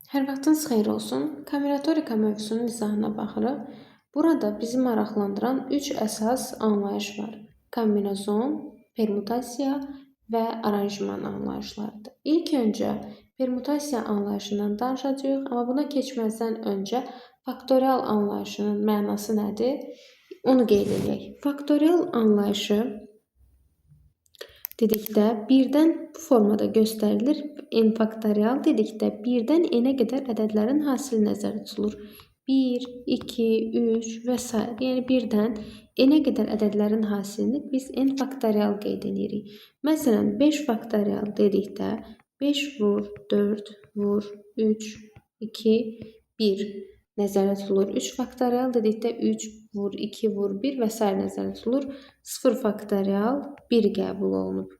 Hər vaxtınız xeyir olsun. Kombinatorika mövzusunun izahına baxırıq. Burada bizi maraqlandıran 3 əsas anlayış var. Kombinazon, permutasiya və aranjman anlayışlarıdır. İlk öncə permutasiya anlayışından danışacağıq, amma buna keçməzdən öncə faktorial anlayışının mənası nədir? Onu qeyd edək. Faktorial anlayışı dedikdə birdən bu formada göstərilir. N faktorial dedikdə birdən n-ə qədər ədədlərin hasili nəzərdə tutulur. 1, 2, 3 və s. Yəni birdən n-ə qədər ədədlərin hasilini biz n faktorial qeyd edirik. Məsələn, 5 faktorial dedikdə 5 vur 4 vur 3, 2, 1 nəzərdə tutulur. 3 faktorial dedikdə 3 vur 2 vur 1 və s. nəzərdə tutulur. 0 faktorial 1 qəbul olunub.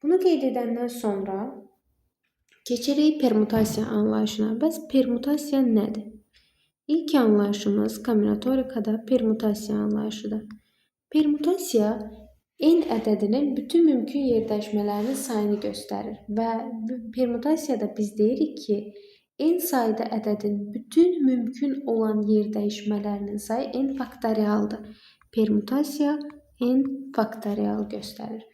Bunu qeyd edəndən sonra keçirik permutasiya anlayışına. Bəs permutasiya nədir? İlk anlayışımız kombinatorikada permutasiya anlayışıdır. Permutasiya n ədədinin bütün mümkün yerdəyişmələrinin sayını göstərir və permutasiyada biz deyirik ki, n sayda ədədin bütün mümkün olan yerdəyişmələrinin sayı n faktorialdır. Permutasiya n faktorial göstərir.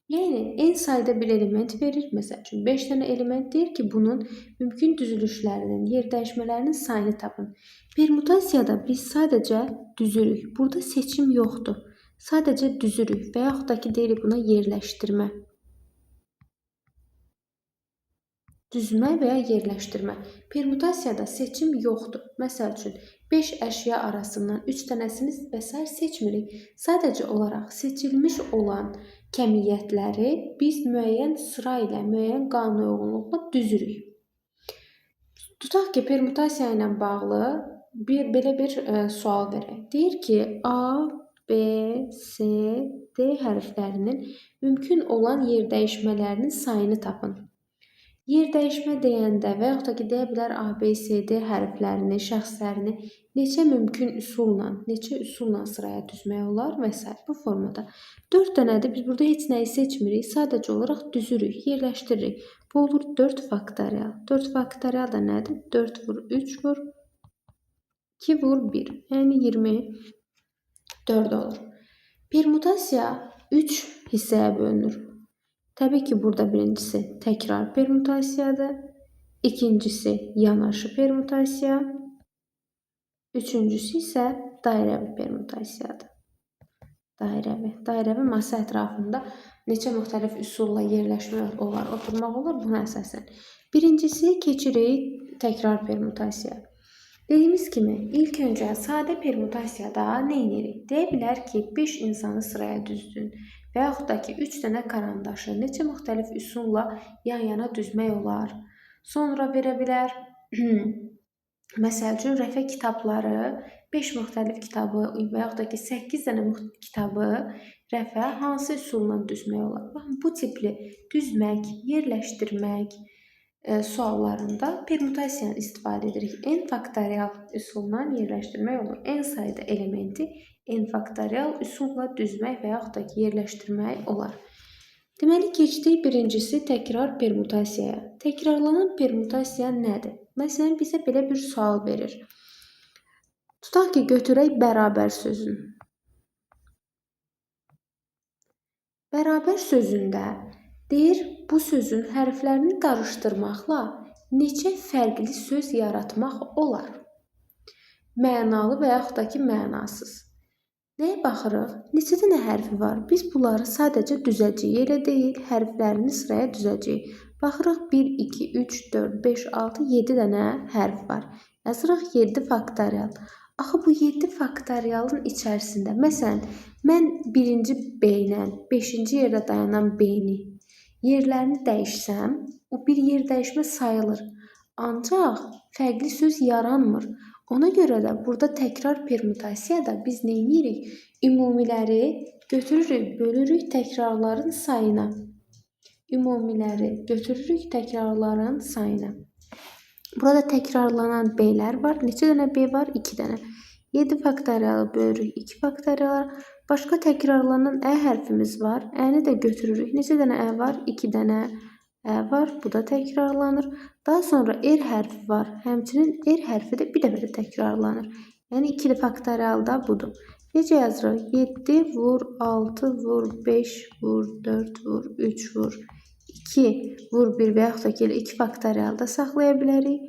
Yəni, n sayda bir element verir. Məsəl üçün, 5 dənə element deyir ki, bunun mümkün düzülüşlərinin, yerdəyişmələrinin sayını tapın. Permutasiyada biz sadəcə düzürük. Burada seçim yoxdur. Sadəcə düzürük və yaxud da ki, deyirik buna yerləşdirmə. Düzmə və ya yerləşdirmə. Permutasiyada seçim yoxdur. Məsəl üçün, 5 əşya arasından 3 dənəsini və s. seçmirik. Sadəcə olaraq seçilmiş olan kəmiyyətləri biz müəyyən sıra ilə, müəyyən qanunauyğunluqla düzürük. Tutaq ki, permutasiya ilə bağlı belə bir sual verək. Deyir ki, A, B, C, D hərflərinin mümkün olan yerdəyişmələrinin sayını tapın. Yerdəyişmə deyəndə və yaxud da ki, deyə bilər A, B, C, D hərflərini, şəxslərini neçə üsulla sıraya düzmək olar və s. Bu formada. 4 dənədir. Biz burada heç nəyi seçmirik. Sadəcə olaraq düzürük, yerləşdiririk. Bu olur 4 faktorial. 4 faktorial da nədir? 4 vur 3 vur 2 vur 1. Yəni 24 olur. Permutasiya 3 hissəyə bölünür. Təbii ki, burada birincisi təkrar permutasiyadır. İkincisi yanaşı permutasiya. Üçüncüsü isə dairəvi permutasiyadır. Dairəvi masa ətrafında neçə müxtəlif üsulla yerləşmək olar, oturmaq olar buna əsasən. Birincisi keçirik təkrar permutasiyaya. Dediyimiz kimi, ilk öncə sadə permutasiyada nə edirik? Deyə bilər ki, 5 insanı sıraya düzdün və yaxud da ki, 3 dənə karandaşı neçə müxtəlif üsulla yan-yana düzmək olar. Sonra verə bilər, məsəl üçün, rəfə kitabları 5 müxtəlif kitabı və yaxud da ki, 8 dənə kitabı rəfə hansı üsulla düzmək olar? Baxın, bu tipli düzmək, yerləşdirmək suallarında permutasiyanı istifadə edirik. N faktorial üsulla yerləşdirmək olur. N sayda elementi n faktorial üsulla düzmək və yaxud da ki, yerləşdirmək olar. Deməli, keçdik birincisi təkrar permutasiyaya. Təkrarlanan permutasiya nədir? Məsələn, bizə belə bir sual verir. Tutaq ki, götürək bərabər sözünü. Bərabər sözündə deyir, bu sözün hərflərini qarışdırmaqla neçə fərqli söz yaratmaq olar? Mənalı və yaxud da ki, mənasız. Nəyə baxırıq? Neçə dənə hərfi var? Biz bunları sadəcə düzəcəyik, elə deyil, hərflərini sıraya düzəcəyik. Baxırıq, 1, 2, 3, 4, 5, 6, 7 dənə hərf var. Yazırıq 7 faktorial. Axı, bu 7 faktorialın içərisində, məsələn, mən birinci B ilə 5-ci yerdə dayanan B-ni yerlərini dəyişsəm, o bir yer dəyişmə sayılır. Ancaq fərqli söz yaranmır. Ona görə də burada təkrar permutasiyada biz nə edirik? Ümumiləri götürürük, bölürük təkrarların sayına. Ümumiləri götürürük təkrarların sayına. Burada təkrarlanan B-lər var. Neçə dənə B var? 2 dənə. 7 faktorialı bölürük 2 faktorialara. Başqa təkrarlanan ə hərfimiz var. Ə-ni də götürürük. Neçə dənə ə var? 2 dənə var. Bu da təkrarlanır. Daha sonra hərfi var. Həmçinin hərfi də bir dəfə də təkrarlanır. Yəni 2 faktorial da budur. Necə yazırıq? 7 vur 6 vur 5 vur 4 vur 3 vur 2 vur 1 və yaxud da ki 2 faktorial da saxlaya bilərik.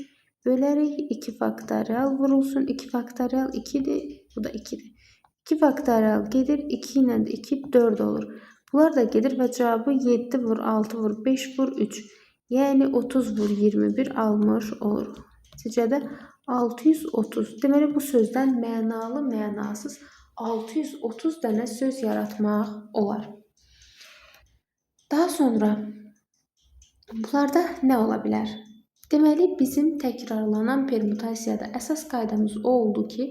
Bölərik 2 faktorial vurulsun. 2 faktorial 2'dir. Bu da 2'dir. 2 faktorial gedir. 2 ilə də 2 4 olur. Bunlar da gedir və cavabı 7 vur 6 vur 5 vur 3. Yəni 30 vur 21 60 olur. Nəticədə 630. Deməli bu sözdən mənalı, mənasız 630 dənə söz yaratmaq olar. Daha sonra bunlarda nə ola bilər? Deməli bizim təkrarlanan permütasiyada əsas qaydamız o oldu ki,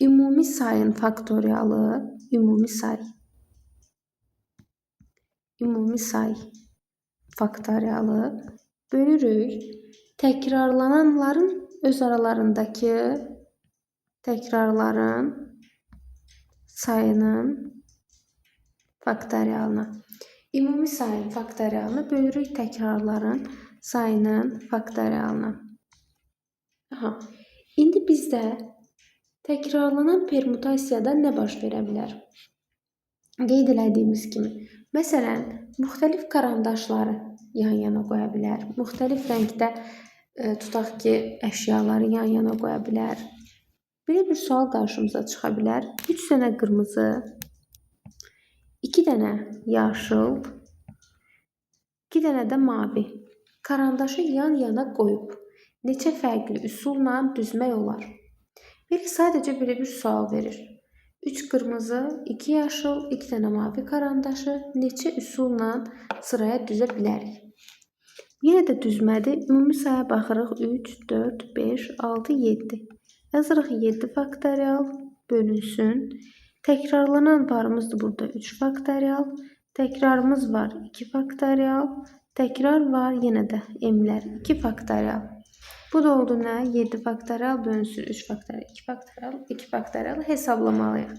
ümumi sayın faktorialı, ümumi say faktorialı bölürük təkrarlananların öz aralarındakı təkrarların sayının faktorialına. Ümumi sayın faktorialını bölürük təkrarların sayının faktorialına. İndi bizdə təkrarlanan permütasiyada nə baş verə bilər? Qeyd elədiyimiz kimi, məsələn, müxtəlif karandaşları yan-yana qoya bilər. Müxtəlif rəngdə tutaq ki, əşyaları yan-yana qoya bilər. Belə bir sual qarşımıza çıxa bilər. 3 dənə qırmızı, 2 dənə yaşıl, 2 dənə də mavi karandaşı yan-yana qoyub neçə fərqli üsulla düzmək olar? Biri sadəcə belə bir sual verir. 3 qırmızı, 2 yaşıl, 2 dənə mavi karandaşı neçə üsulla sıraya düzə bilərik? Yenə də düzmədi. Ümumi sayaya baxırıq. 3, 4, 5, 6, 7. Yazırıq 7 faktorial bölünsün. Təkrarlanan varımızdır burada 3 faktorial. Təkrarımız var 2 faktorial. Təkrar var yenə də m'lər 2 faktorial. Bu da oldu nə? 7 faktorial bölünsün 3 faktorial, 2 faktorial, 2 faktorial hesablamalıyıq.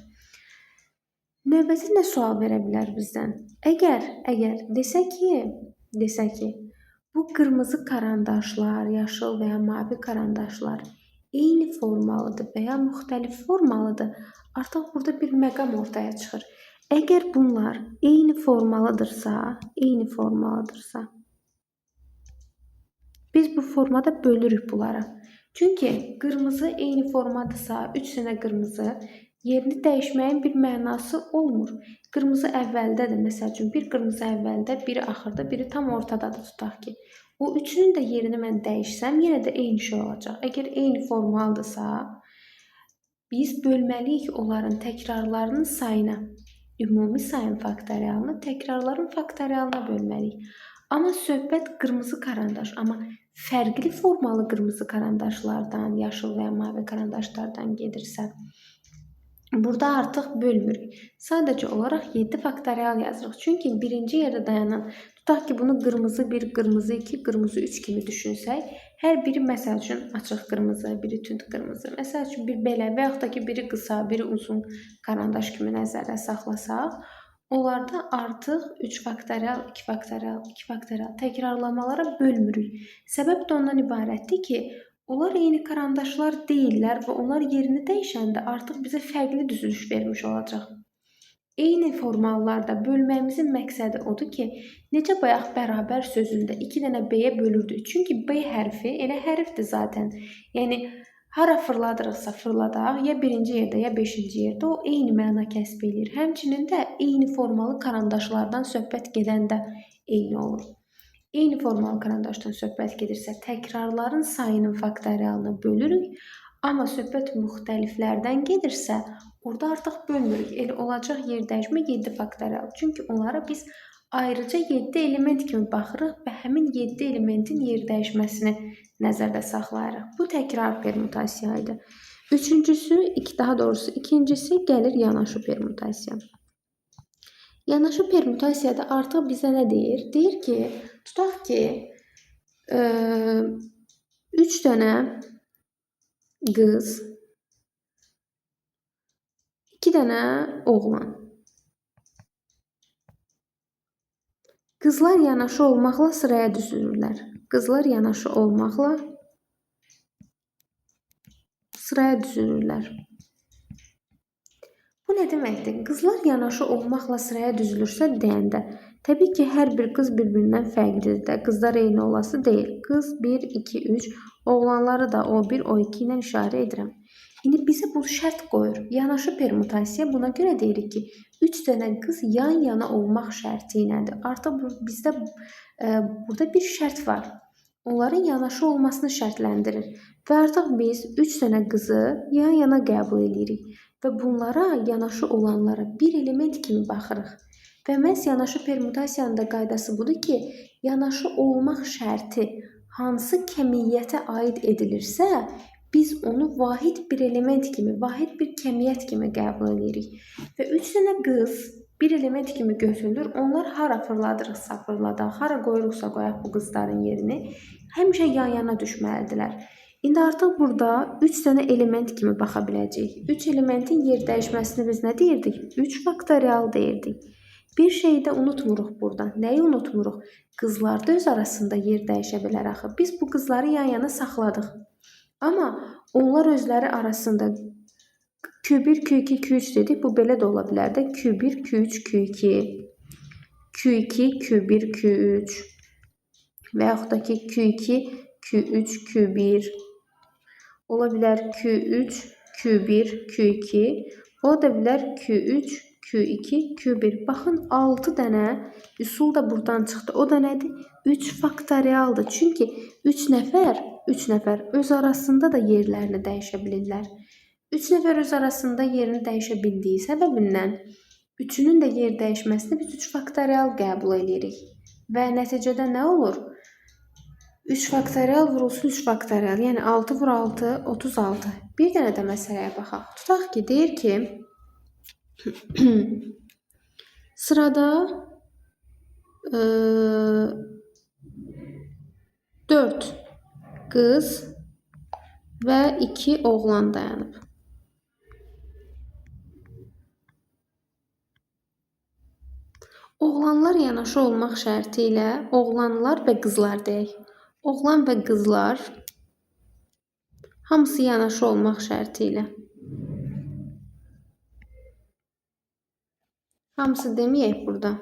Növbəti nə sual verə bilər bizdən? Əgər desə ki, bu qırmızı karandaşlar, yaşıl və ya mavi karandaşlar eyni formalıdır və ya müxtəlif formalıdır, artıq burada bir məqam ortaya çıxır. Əgər bunlar eyni formalıdırsa, biz bu formada bölürük bunlara. Çünki qırmızı eyni formadırsa, 3 dənə qırmızı yerini dəyişməyin bir mənası olmur. Qırmızı əvvəldədir. Məsəl üçün, bir qırmızı əvvəldə, biri axırda, biri tam ortadadır tutaq ki. O üçünün də yerini mən dəyişsəm, yenə də eyni şey olacaq. Əgər eyni formalıdırsa, biz bölməliyik onların təkrarlarının sayına. Ümumi sayın faktorialını təkrarların faktorialına bölməliyik. Amma söhbət qırmızı karandaş, amma fərqli formalı qırmızı karandaşlardan, yaşıl və ya mavi karandaşlardan gedirsə, burada artıq bölmürük. Sadəcə olaraq 7 faktorial yazırıq. Çünki birinci yerdə dayanan, tutaq ki, bunu qırmızı 1, qırmızı 2, qırmızı 3 kimi düşünsək, hər biri məsəl üçün açıq qırmızı, biri tünd qırmızı, məsəl üçün bir belə və yaxud da ki, biri qısa, biri uzun karandaş kimi nəzərdə saxlasaq, onlarda artıq 3 faktorial, 2 faktorial, 2 faktorial təkrarlamalara bölmürük. Səbəb də ondan ibarətdir ki, onlar eyni karandaşlar deyirlər və onlar yerini dəyişəndə artıq bizə fərqli düzülüş vermiş olacaq. Eyni formalarda bölməyimizin məqsədi odur ki, necə bayaq bərabər sözündə 2 dənə B-yə bölürdük. Çünki B hərfi elə hərfdir zaten. Yəni, hara fırladırıqsa fırladaq, ya birinci yerdə, ya 5-ci yerdə o eyni məna kəsb edir. Həmçinin də eyni formalı karandaşlardan söhbət gedəndə eyni olur. Eyni formalı karandaşdan söhbət gedirsə, təkrarların sayının faktorialını bölürük. Amma söhbət müxtəliflərdən gedirsə, orada artıq bölmürük. Elə olacaq yer dəyişmə 7 faktorial. Çünki onlara biz ayrıca 7 element kimi baxırıq və həmin 7 elementin yer dəyişməsini nəzərdə saxlayırıq. Bu təkrar permütasiya idi. İkincisi gəlir yanaşı permütasiya. Yanaşı permütasiyada artıq bizə nə deyir? Deyir ki, tutaq ki, 3 dənə qız, 2 dənə oğlan. Qızlar yanaşı olmaqla sıraya düzülürlər. Qızlar yanaşı olmaqla sıraya düzülürlər. Bu nə deməkdir? Qızlar yanaşı olmaqla sıraya düzülürsə deyəndə, təbii ki, hər bir qız bir-birindən fərqlidir də. Qızlar eyni olası deyil. Qız 1, 2, 3, oğlanları da O1, O2 ilə işarə edirəm. İndi bizə bu şərt qoyur. Yanaşı permutasiya buna görə deyirik ki, 3 dənə qız yan-yana olmaq şərti ilədir. Artıq bizdə burada bir şərt var. Onların yanaşı olmasını şərtləndirir. Və artıq biz 3 dənə qızı yan-yana qəbul edirik. Və bunlara yanaşı olanlara bir element kimi baxırıq. Və məhz yanaşı permutasiyanın da qaydası budur ki, yanaşı olmaq şərti hansı kəmiyyətə aid edilirsə, biz onu vahid bir element kimi, vahid bir kəmiyyət kimi qəbul edirik. Və 3 dənə qız bir element kimi götürülür. Onlar hara fırladırıqsa fırladaq, hara qoyuruqsa qoyaq bu qızların yerini, həmişə yan-yana düşməlidirlər. İndi artıq burada 3 dənə element kimi baxa biləcəyik. 3 elementin yer dəyişməsini biz nə deyirdik? 3 faktorial deyirdik. Bir şeyi də unutmuruq burada. Nəyi unutmuruq? Qızlar da öz arasında yer dəyişə bilər axı. Biz bu qızları yan-yana saxladıq. Amma onlar özləri arasında Q1, Q2, Q3 dedik. Bu belə də ola bilər də. Q1, Q3, Q2, Q2, Q1, Q3 və yaxud da ki Q2, Q3, Q1 ola bilər Q3, Q1, Q2 ola da bilər Q3, Q2, Q1. Baxın 6 dənə üsul da buradan çıxdı. O da nədir? 3 faktorialdır. Çünki 3 nəfər öz arasında da yerlərini dəyişə bilirlər. 3 nəfər öz arasında yerini dəyişə bildiyi səbəbindən 3-ünün də yer dəyişməsini biz 3 faktorial qəbul edirik. Və nəticədə nə olur? 3 faktorial vurulsun 3 faktorial. Yəni 6 vur 6, 36. Bir dənə də məsələyə baxaq. Tutaq ki, deyir ki, sırada 4 qız və 2 oğlan dayanıb. Oğlanlar yanaşı olmaq şərti ilə oğlanlar və qızlar deyək. Oğlan və qızlar hamısı yanaşı olmaq şərti ilə. Hamısı deməyək burada.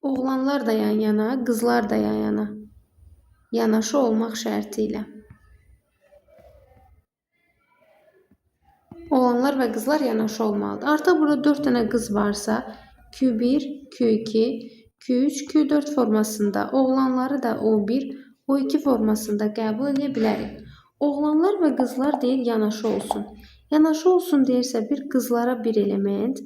Oğlanlar da yan-yana, qızlar da yan-yana. Yanaşı olmaq şərti ilə. Oğlanlar və qızlar yanaşı olmalıdır. Artıq burada 4 dənə qız varsa, Q1, Q2, Q3, Q4 formasında, oğlanları da O1, O2 formasında qəbul edə bilərik. Oğlanlar və qızlar deyir yanaşı olsun. Yanaşı olsun deyirsə bir qızlara bir element,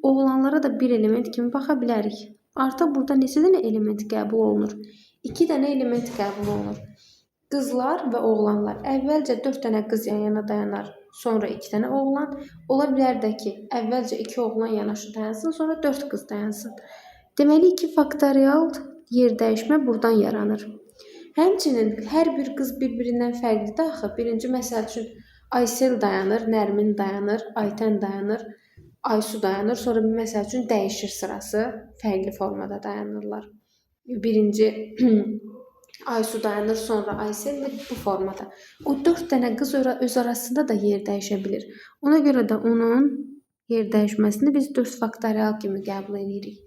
oğlanlara da bir element kimi baxa bilərik. Artıq burada neçə dənə element qəbul olunur? 2 dənə element qəbul olunur. Qızlar və oğlanlar. Əvvəlcə 4 dənə qız yan-yana dayanar, sonra 2 dənə oğlan. Ola bilər də ki, əvvəlcə 2 oğlan yanaşı dayansın, sonra 4 qız dayansın. Deməli 2 faktorial yer dəyişmə buradan yaranır. Həmçinin hər bir qız bir-birindən fərqlidir axı. Birinci məsəl üçün Aysel dayanır, Nərmin dayanır, Aytən dayanır, Aysu dayanır. Sonra bir məsəl üçün dəyişir sırası, fərqli formada dayanırlar. Birinci Aysu dayanır, sonra Aysel və bu formada. O 4 dənə qız öz arasında da yer dəyişə bilir. Ona görə də onun yer dəyişməsini biz 4 faktorial kimi qəbul edirik.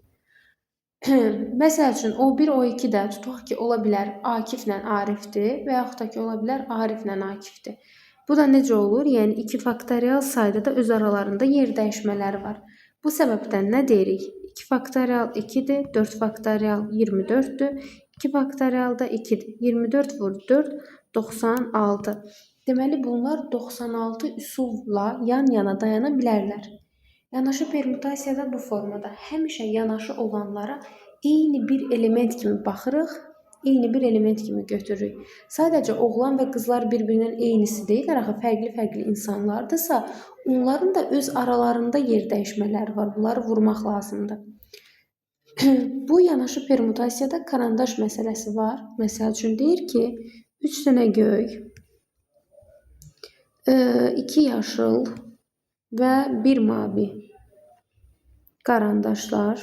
Məsəl üçün O1, O2 də tutaq ki, ola bilər Akiflə Arifdir və yaxud da ki, ola bilər Ariflə Akifdir. Bu da necə olur? Yəni 2 faktorial sayda da öz aralarında yer dəyişmələri var. Bu səbəbdən nə deyirik? 2 faktorial 2-dir, 4 faktorial 24-dür, 2 faktorial da 2-dir. 24 vur 4, 96. Deməli, bunlar 96 üsulla yan-yana dayana bilərlər. Yanaşı permutasiyada bu formada həmişə yanaşı olanlara eyni bir element kimi baxırıq, eyni bir element kimi götürürük. Sadəcə oğlan və qızlar bir-birinin eynisi deyilər, axı fərqli-fərqli insanlardırsa, onların da öz aralarında yer dəyişmələri var. Bunları vurmaq lazımdır. Bu yanaşı permutasiyada karandaş məsələsi var. Məsəl üçün deyir ki, 3 dənə göy, 2 yaşıl və 1 mavi karandaşlar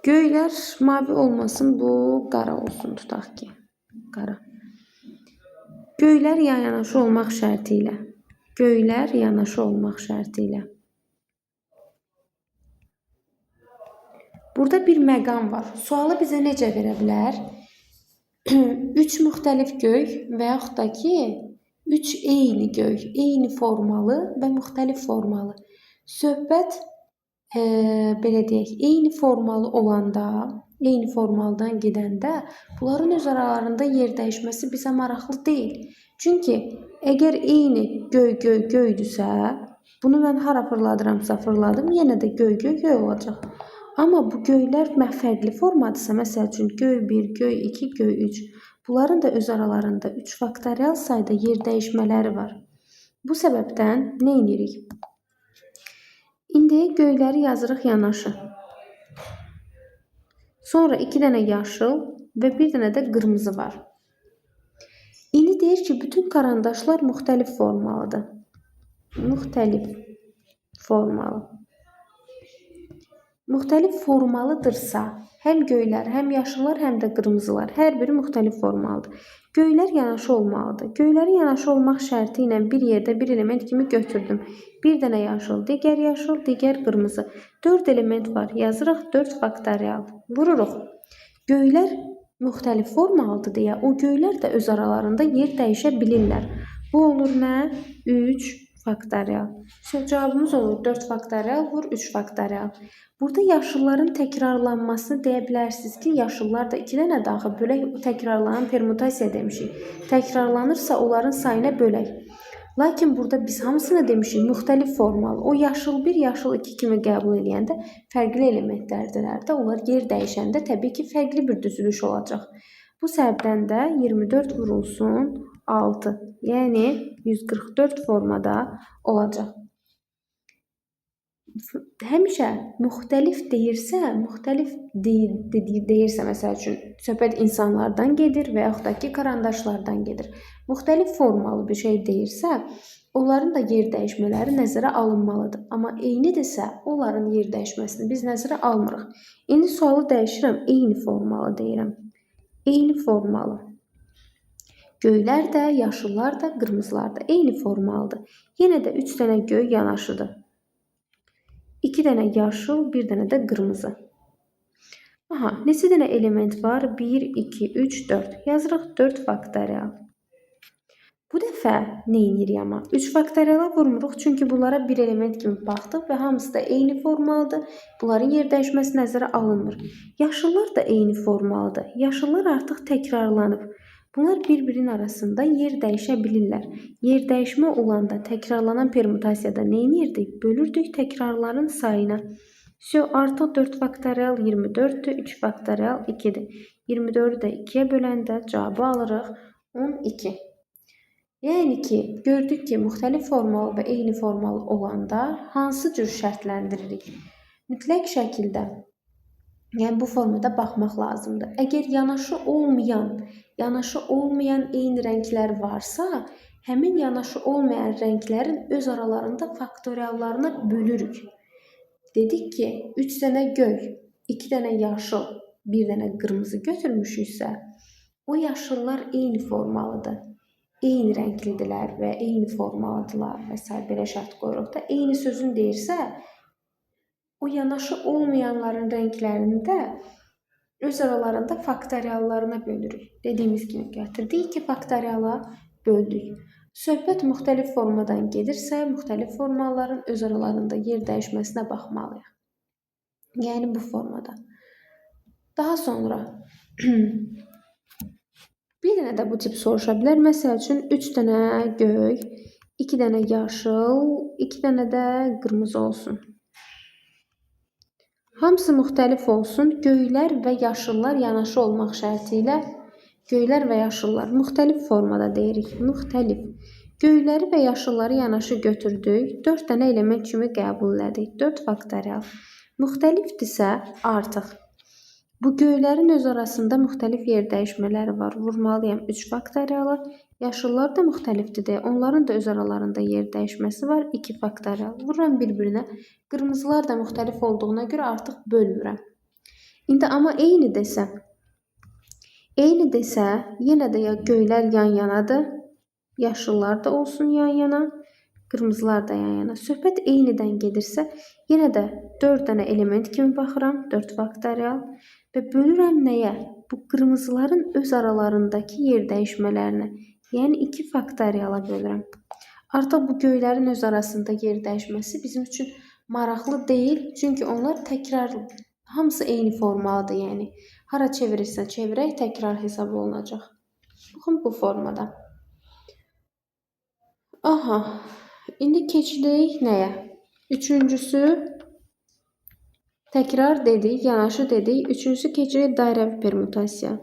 Göylər mavi olmasın, bu qara olsun tutaq ki. Qara. Göylər yanaşı olmaq şərti ilə. Göylər yanaşı olmaq şərti ilə. Burada bir məqam var. Sualı bizə necə verə bilər? 3 müxtəlif göy və yaxud da ki 3 eyni göy, eyni formalı və müxtəlif formalı. Söhbət belə deyək, eyni formalı olanda, eyni formaldan gedəndə bunların öz aralarında yer dəyişməsi bizə maraqlı deyil. Çünki əgər eyni göydürsə, bunu mən hara fırladıramsa fırladım, yenə də göy olacaq. Amma bu göylər fərqli formadırsa, məsəl üçün göy 1, göy 2, göy 3. Bunların da öz aralarında 3 faktorial sayda yer dəyişmələri var. Bu səbəbdən nə edirik? İndi göyləri yazırıq yanaşı. Sonra 2 dənə yaşıl və 1 dənə də qırmızı var. İndi deyir ki, bütün karandaşlar müxtəlif formalıdır. Müxtəlif formalı. Müxtəlif formalıdırsa, həm göylər, həm yaşıllar, həm də qırmızılar, hər biri müxtəlif formalıdır. Göylər yanaşı olmalıdır. Göyləri yanaşı olmaq şərti ilə bir yerdə bir element kimi götürdüm. Bir dənə yaşıl, digər qırmızı. 4 element var. Yazırıq 4 faktorial. Vururuq. Göylər müxtəlif formalıdır deyə o göylər də öz aralarında yer dəyişə bilirlər. Bu olur nə? 3 faktorial. Cavabımız olur 4 faktorial vur 3 faktorial. Burada yaşılların təkrarlanmasını deyə bilərsiniz ki, yaşıllar da 2 dənə daxı bölək, təkrarlanan permutasiya demişik. Təkrarlanırsa onların sayına bölək. Lakin burada biz hamısını demişik, müxtəlif formalı. O yaşıl 1, yaşıl 2 kimi qəbul edəndə fərqli elementlərdilər də, onlar yer dəyişəndə təbii ki, fərqli bir düzülüş olacaq. Bu səbəbdən də 24 vurulsun 6, yəni 144 formada olacaq. Həmişə müxtəlif deyirsə, məsəl üçün, söhbət insanlardan gedir və yaxud da ki, karandaşlardan gedir. Müxtəlif formalı bir şey deyirsə, onların da yer dəyişmələri nəzərə alınmalıdır. Amma eynidirsə, onların yer dəyişməsini biz nəzərə almırıq. İndi sualı dəyişirəm, eyni formalı deyirəm. Eyni formalı. Göylər də, yaşıllar da, qırmızılar da eyni formalıdır. Yenə də 3 dənə göy yanaşıdır. 2 dənə yaşıl, 1 dənə də qırmızı. Aha, neçə dənə element var? 1, 2, 3, 4. Yazırıq 4 faktorial. Bu dəfə nə edirik amma? 3 faktoriala vurmuruq, çünki bunlara bir element kimi baxdıq və hamısı da eyni formalıdır. Bunların yer dəyişməsi nəzərə alınmır. Yaşıllar da eyni formalıdır. Yaşıllar artıq təkrarlanıb. Bunlar bir-birinin arasında yer dəyişə bilirlər. Yer dəyişmə olanda təkrarlanan permutasiyada nə edirdik? Bölürdük təkrarların sayına. Artıq 4 faktorial 24-dür, 3 faktorial 2-dir. 24-ü də 2-yə böləndə cavabı alırıq 12. Yəni ki, gördük ki, müxtəlif formalı və eyni formalı olanda hansı cür şərtləndiririk? Mütləq şəkildə, yəni bu formada baxmaq lazımdır. Əgər yanaşı olmayan eyni rənglər varsa, həmin yanaşı olmayan rənglərin öz aralarında faktoriallarına bölürük. Dedik ki, 3 dənə göy, 2 dənə yaşıl, 1 dənə qırmızı götürmüşüksə, o yaşıllar eyni formalıdır. Eyni rənglidirlər və eyni formalıdırlar və s. belə şərt qoyuruq da. Eyni sözün deyirsə, o yanaşı olmayanların rənglərini də öz aralarında faktoriallarına bölürük. Dediyimiz kimi gətirdik 2 faktoriala böldük. Söhbət müxtəlif formadan gedirsə, müxtəlif formaların öz aralarında yer dəyişməsinə baxmalıyıq. Yəni bu formada. Daha sonra bir dənə də bu tip soruşa bilər. Məsəl üçün 3 dənə göy, 2 dənə yaşıl, 2 dənə də qırmızı olsun. Hamısı müxtəlif olsun. Göylər və yaşıllar yanaşı olmaq şərti ilə göylər və yaşıllar müxtəlif formada deyirik. Müxtəlif. Göyləri və yaşılları yanaşı götürdük. 4 dənə element kimi qəbul elədik. 4 faktorial. Müxtəlifdirsə artıq. Bu göylərin öz arasında müxtəlif yer dəyişmələri var. Vurmalıyam 3 faktorialı. Yaşıllar da müxtəlifdir. Onların da öz aralarında yer dəyişməsi var. 2 faktorial. Vururam bir-birinə. Qırmızılar da müxtəlif olduğuna görə artıq bölmürəm. İndi amma eyni desə, yenə də ya göylər yan yanadır, yaşıllar da olsun yan yana, qırmızılar da yan yana. Söhbət eynidən gedirsə, yenə də 4 dənə element kimi baxıram, 4 faktorial və bölürəm nəyə? Bu qırmızıların öz aralarındakı yer dəyişmələrinə, yəni 2 faktoriala bölürəm. Artıq bu göylərin öz arasında yer dəyişməsi bizim üçün maraqlı deyil, çünki onlar təkrarlı. Hamısı eyni formalıdır, yəni. Hara çevirirsən çevirək təkrar hesab olunacaq. Baxın bu formada. Aha, indi keçirik nəyə? Üçüncüsü təkrar dedik, yanaşı dedik. Üçüncüsü keçirik dairəvi permutasiya.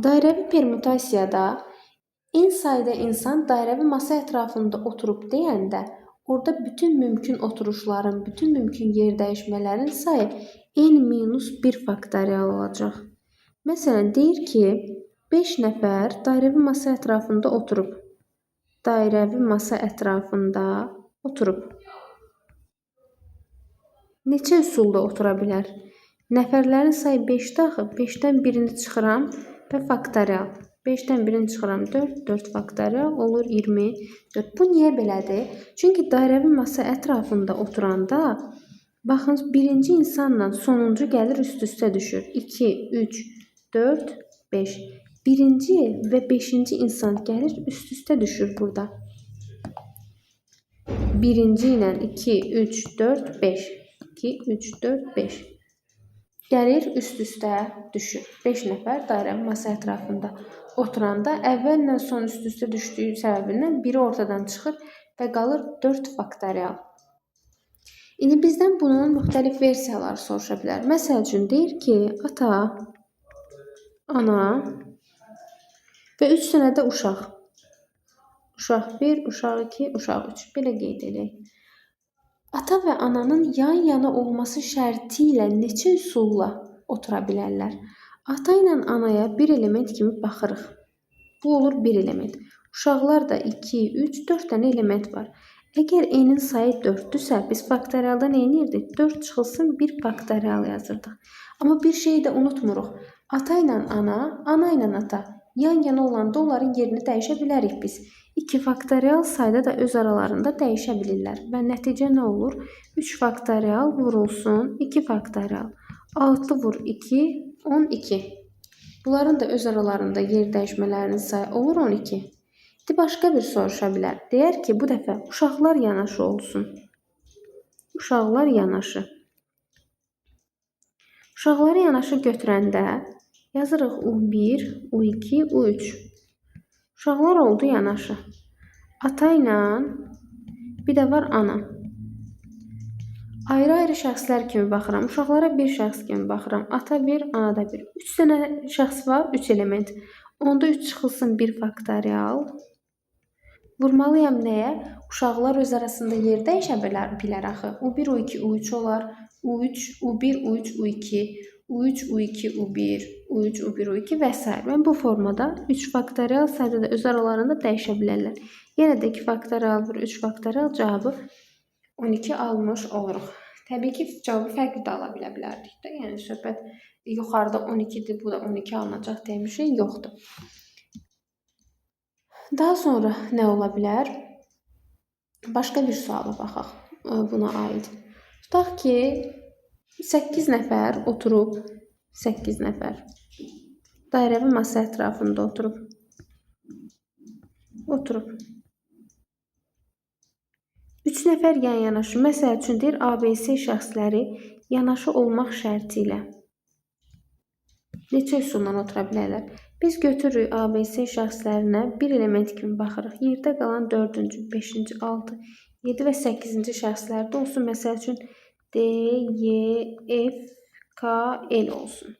Dairəvi permutasiyada en sayda insan dairəvi masa ətrafında oturub deyəndə, orada bütün mümkün oturuşların, bütün mümkün yer dəyişmələrin sayı n-1 faktorial olacaq. Məsələn, deyir ki, 5 nəfər dairəvi masa ətrafında oturub. Dairəvi masa ətrafında oturub. Neçə üsulda otura bilər? Nəfərlərin sayı 5-də axı, 5-dən birini çıxıram və faktorial. 5-dən birini çıxıram 4, 4 faktorial olur 24. Bu niyə belədir? Çünki dairəvi masa ətrafında oturanda, baxın, birinci insanla sonuncu gəlir üst-üstə düşür. 2, 3, 4, 5. Birinci və 5-ci insan gəlir üst-üstə düşür burada. Birinci ilə 2, 3, 4, 5. 2, 3, 4, 5. Gəlir üst-üstə düşür. 5 nəfər dairəvi masa ətrafında oturanda əvvəllə son üst-üstə düşdüyü səbəbindən biri ortadan çıxır və qalır 4 faktorial. İndi bizdən bunun müxtəlif versiyaları soruşa bilər. Məsəl üçün deyir ki, ata, ana və 3 dənə də uşaq. Uşaq 1, uşaq 2, uşaq 3. Belə qeyd edək. Ata və ananın yan-yana olması şərti ilə neçə üsulla otura bilərlər? Ata ilə anaya bir element kimi baxırıq. Bu olur bir element. Uşaqlar da 2, 3, 4 dənə element var. Əgər n-in sayı 4-dürsə, biz faktorialdan nə edirdik? 4 çıxılsın 1 faktorial yazırdıq. Amma bir şeyi də unutmuruq. Ata ilə ana, ana ilə ata yan-yana olanda onların yerini dəyişə bilərik biz. 2 faktorial sayda da öz aralarında dəyişə bilirlər. Və nəticə nə olur? 3 faktorial vurulsun 2 faktorial. 6 vur 2, 12. Bunların da öz aralarında yer dəyişmələrinin sayı olur 12. İndi başqa bir soruşa bilər. Deyər ki, bu dəfə uşaqlar yanaşı olsun. Uşaqlar yanaşı. Uşaqları yanaşı götürəndə yazırıq U1, U2, U3. Uşaqlar oldu yanaşı. Ata ilə bir də var ana. Ayrı-ayrı şəxslər kimi baxıram. Uşaqlara bir şəxs kimi baxıram. Ata bir, ana da bir. 3 dənə şəxs var, 3 element. Onda 3 çıxılsın 1 faktorial. Vurmalıyam nəyə? Uşaqlar öz arasında yer dəyişə bilər axı. U1, U2, U3 olar. U3, U1, U3, U2, U3, U2, U1, U3, U1, U2 və s. Mən bu formada 3 faktorial sayda da öz aralarında dəyişə bilərlər. Yenə də 2 faktorial vur 3 faktorial cavabı 12 almış oluruq. Təbii ki, cavabı fərqli də ala bilərdik də. Yəni söhbət yuxarıda 12-dir, bu da 12 alınacaq deyə bir şey yoxdur. Daha sonra nə ola bilər? Başqa bir suala baxaq buna aid. Tutaq ki, 8 nəfər oturub, 8 nəfər dairəvi masa ətrafında oturub. Oturub. 3 nəfər yan-yanaşı, məsəl üçün deyir, ABC şəxsləri yanaşı olmaq şərti ilə neçə üsulla otura bilərlər? Biz götürürük ABC şəxslərinə bir element kimi baxırıq. Yerdə qalan 4-cü, 5-ci, 6, 7 və 8-ci şəxslərdə olsun. Məsəl üçün D, Y, F, K, L olsun.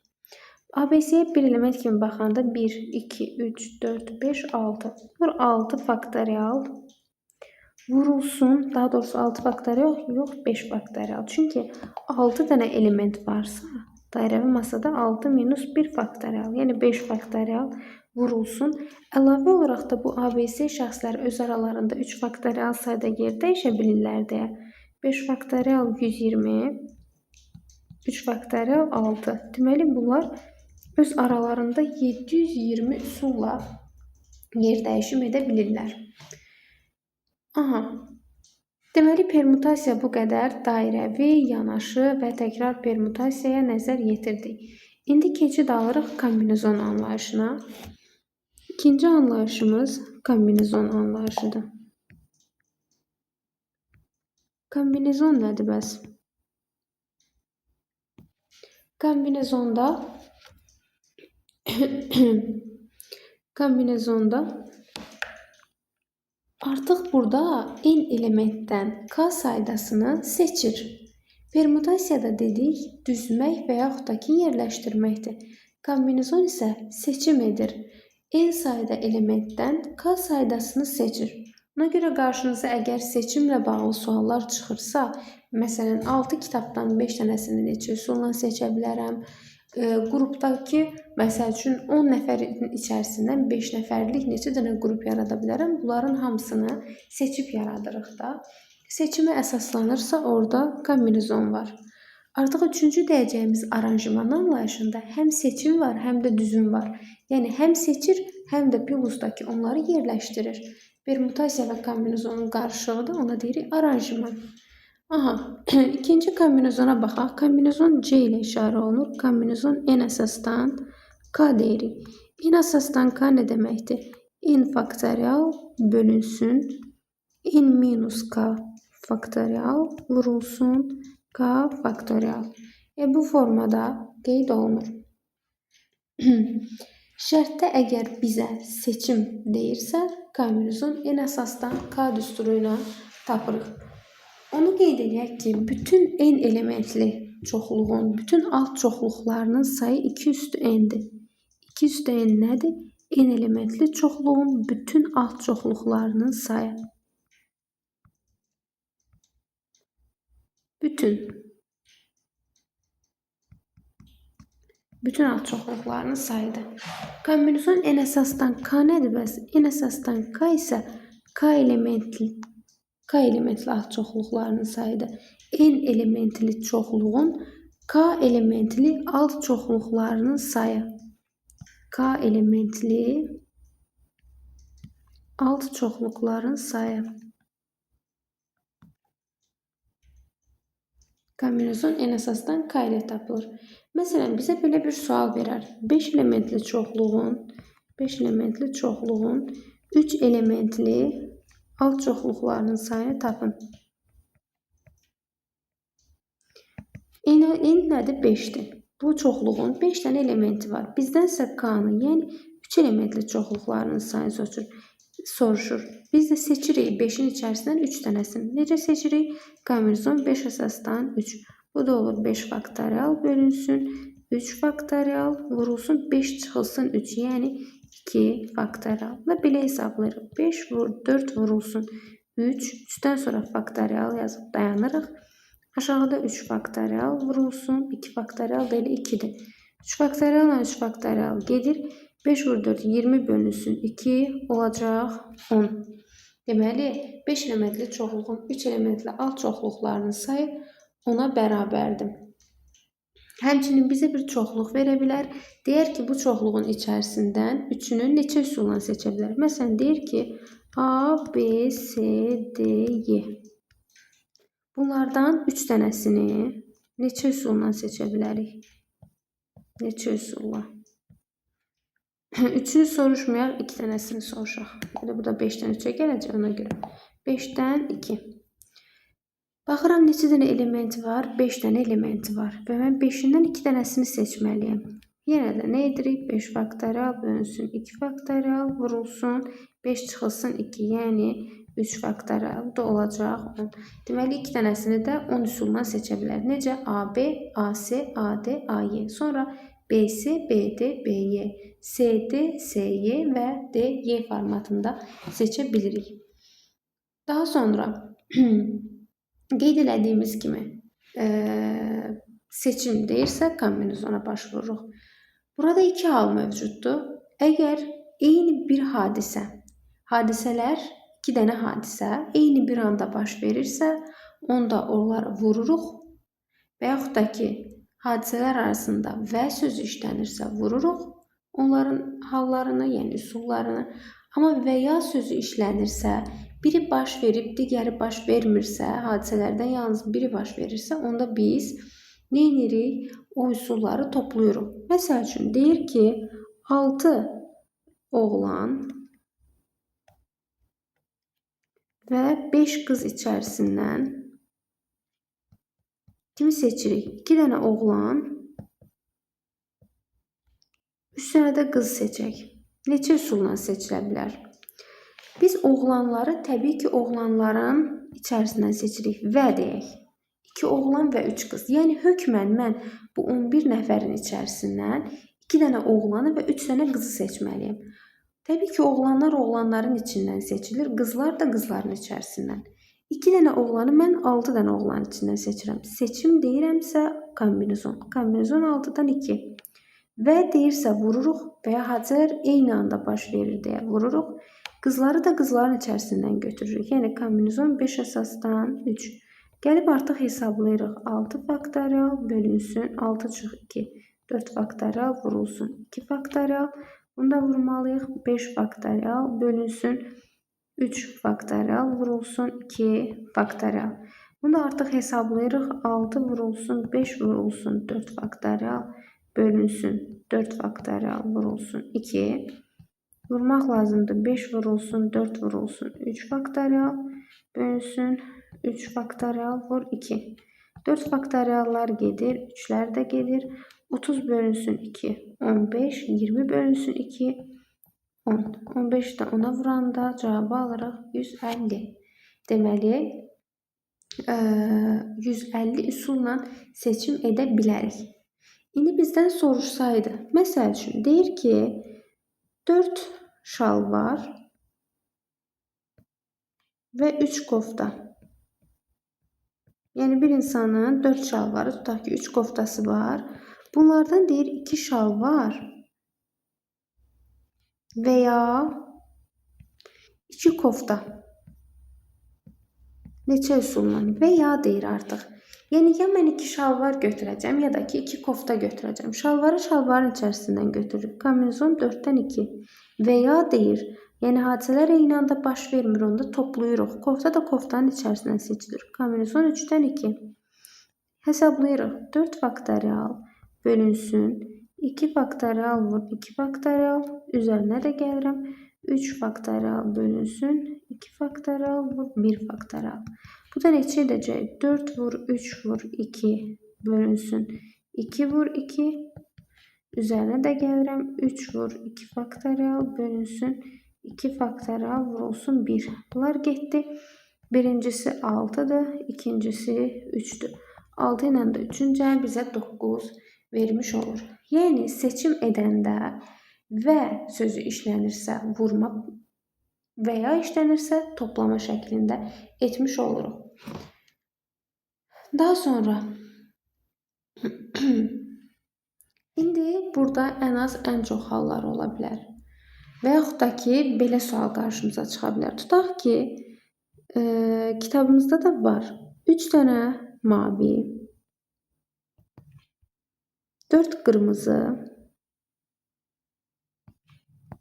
ABC-yə bir element kimi baxanda 1, 2, 3, 4, 5, 6. Vur 6 faktorial. Vurulsun, daha doğrusu 6 faktorial yox, 5 faktorial. Çünki 6 dənə element varsa, dairəvi masada 6 minus 1 faktorial, yəni 5 faktorial vurulsun. Əlavə olaraq da bu ABC şəxslər öz aralarında 3 faktorial sayda yer dəyişə bilirlər deyə 5 faktorial 120, 3 faktorial 6. Deməli bunlar öz aralarında 720 üsulla yer dəyişim edə bilirlər. Aha. Deməli permutasiya bu qədər dairəvi, yanaşı və təkrar permutasiyaya nəzər yetirdik. İndi keçid alırıq kombinezon anlayışına. İkinci anlayışımız kombinezon anlayışıdır. Kombinezon nədir bəs? Kombinezonda artıq burada n elementdən k saydasını seçir. Permutasiyada dedik, düzmək və yaxud da ki, yerləşdirməkdir. Kombinezon isə seçim edir. N sayda elementdən k saydasını seçir. Ona görə qarşınıza əgər seçimlə bağlı suallar çıxırsa, məsələn, 6 kitabdan 5 dənəsini neçə üsulla seçə bilərəm? Qrupdakı, məsəl üçün 10 nəfərin içərisindən 5 nəfərlik neçə dənə qrup yarada bilərəm? Bunların hamısını seçib yaradırıq da. Seçimə əsaslanırsa orada kombinezon var. Artıq üçüncü deyəcəyimiz aranjman anlayışında həm seçim var, həm də düzüm var. Yəni həm seçir, həm də plusdakı onları yerləşdirir. Permutasiya və kombinezonun qarışığıdır, ona deyirik aranjman. Aha, ikinci kombinezona baxaq. Kombinezon C ilə işarə olunur. Kombinezon n əsasdan k deyirik. N əsasdan k nə deməkdir? N faktorial bölünsün n minus k faktorial vurulsun k faktorial. Bu formada qeyd olunur. Şərtdə əgər bizə seçim deyirsə, kombinezon n əsasdan k düsturu ilə tapırıq. Onu qeyd edək ki, bütün n elementli çoxluğun, bütün alt çoxluqlarının sayı 2 üstü n-dir. 2 üstü n nədir? N elementli çoxluğun bütün alt çoxluqlarının sayı. Bütün alt çoxluqlarının sayıdır. Kombinezon n əsasdan k nədir bəs? N əsasdan k isə k elementli alt çoxluqlarının sayıdır. N elementli çoxluğun k elementli alt çoxluqlarının sayı. K elementli alt çoxluqların sayı. Kombinezon n əsasdan k ilə tapılır. Məsələn, bizə belə bir sual verər. 5 elementli çoxluğun 3 elementli alt çoxluqlarının sayını tapın. N nədir? 5'dir. Bu çoxluğun 5 dənə elementi var. Bizdənsə k-nı, yəni 3 elementli çoxluqlarının sayını soruşur. Biz də seçirik 5'in içərisindən 3 dənəsini. Necə seçirik? Kombinezon 5 əsasdan 3. Bu da olur 5 faktorial bölünsün 3 faktorial vurulsun 5 çıxılsın 3. Yəni 2 faktorial. Belə hesablayırıq. 5 4 vurulsun 3. 3'dən sonra faktorial yazıb dayanırıq. Aşağıda 3 faktorial vurulsun. 2 faktorial da elə 2'dir. 3 faktorial ilə 3 faktorial gedir. 5 vur 4 20 bölünsün 2 olacaq 10. Deməli 5 elementli çoxluğun 3 elementli alt çoxluqlarının sayı 10'a bərabərdir. Həmçinin bizə bir çoxluq verə bilər. Deyər ki, bu çoxluğun içərisindən 3'ünü neçə üsulla seçə bilər? Məsələn, deyir ki, A, B, C, D, Y. Bunlardan 3 dənəsini neçə üsulla seçə bilərik? Neçə üsulla? 3'ünü soruşmayaq, 2 dənəsini soruşaq. Burada 5'dən 3'ə gələcək ona görə. 5'dən 2. Baxıram neçə dənə elementi var? 5 dənə elementi var. Və mən 5'indən 2 dənəsini seçməliyəm. Yenə də nə edirik? 5 faktorial bölünsün 2 faktorial vurulsun 5 çıxılsın 2. Yəni 3 faktorial da olacaq 10. Deməli 2 dənəsini də 10 üsulla seçə bilər. Necə? AB, AC, AD, AY. Sonra BC, BD, BY, CD, CY və DY formatında seçə bilirik. Daha sonra qeyd elədiyimiz kimi seçim deyirsə kombinezona başvururuq. Burada 2 hal mövcuddur. Əgər eyni bir hadisələr 2 dənə hadisə eyni bir anda baş verirsə, onda onları vururuq və yaxud da ki, hadisələr arasında və sözü işlənirsə vururuq onların hallarını, yəni üsullarını. Amma və ya sözü işlənirsə, biri baş verib, digəri baş vermirsə, hadisələrdən yalnız biri baş verirsə, onda biz nə edirik? O üsulları toplayırıq. Məsəl üçün deyir ki, 6 oğlan və 5 qız içərisindən kimi seçirik? 2 dənə oğlan, 3 dənə də qız seçək. Neçə üsulla seçilə bilər? Biz oğlanları təbii ki, oğlanların içərisindən seçirik və deyək. 2 oğlan və 3 qız. Yəni hökmən mən bu 11 nəfərin içərisindən 2 dənə oğlanı və 3 dənə qızı seçməliyəm. Təbii ki, oğlanlar oğlanların içindən seçilir, qızlar da qızların içərisindən. 2 dənə oğlanı mən 6 dənə oğlanın içindən seçirəm. Seçim deyirəmsə kombinizon. Kombinizon 6-dan 2. Və deyirsə vururuq və ya hadisələr eyni anda baş verir deyə vururuq. Qızları da qızların içərisindən götürürük. Yəni kombinizon 5 əsasdan 3. Gəlib artıq hesablayırıq. 6 faktorial bölünsün 6 çıx 2. 4 faktorial vurulsun 2 faktorial. Bunu da vurmalıyıq. 5 faktorial bölünsün 3 faktorial vurulsun 2 faktorial. Bunu da artıq hesablayırıq. 6 vurulsun 5 vurulsun 4 faktorial bölünsün 4 faktorial vurulsun 2. Vurmaq lazımdır. 5 vurulsun 4 vurulsun 3 faktorial bölünsün 3 faktorial vur 2. 4 faktoriallar gedir. 3'lər də gedir. 30 bölünsün 2. 15. 20 bölünsün 2. 10. 15 də 10'a vuranda cavabı alırıq 150. Deməli 150 üsulla seçim edə bilərik. İndi bizdən soruşsaydı, məsəl üçün deyir ki 4 şalvar və 3 kofta. Yəni bir insanın 4 şalvarı, tutaq ki 3 koftası var. Bunlardan deyir 2 şalvar və ya 2 kofta. Neçə üsulla? Və ya deyir artıq. Yəni ya mən 2 şalvar götürəcəm ya da ki 2 kofta götürəcəm. Şalvarı şalvarın içərisindən götürürük. Kombinizon 4'dən 2. Və ya deyir, yəni hadisələr eyni anda baş vermir, onda toplayırıq. Kofta da koftanın içərisindən seçilir. Kombinizon 3'dən 2. Hesablayırıq. 4 faktorial bölünsün 2 faktorial vur 2 faktorial. Üzərinə də gəlirəm. 3 faktorial bölünsün 2 faktorial vur 1 faktorial. Bu da neçə edəcək? 4 vur 3 vur 2 bölünsün 2 vur 2. Üzərinə də gəlirəm. 3 vur 2 faktorial bölünsün 2 faktorial vurulsun 1. Bunlar getdi. Birincisi 6'dır. İkincisi 3'dür. 6 ilə də 3'ün cəmi bizə 9 vermiş olur. Yəni seçim edəndə və sözü işlənirsə vurma və ya işlənirsə toplama şəklində etmiş oluruq. Daha sonra indi burada ən az ən çox hallar ola bilər. Və yaxud da ki belə sual qarşımıza çıxa bilər. Tutaq ki kitabımızda da var. 3 dənə mavi, 4 qırmızı,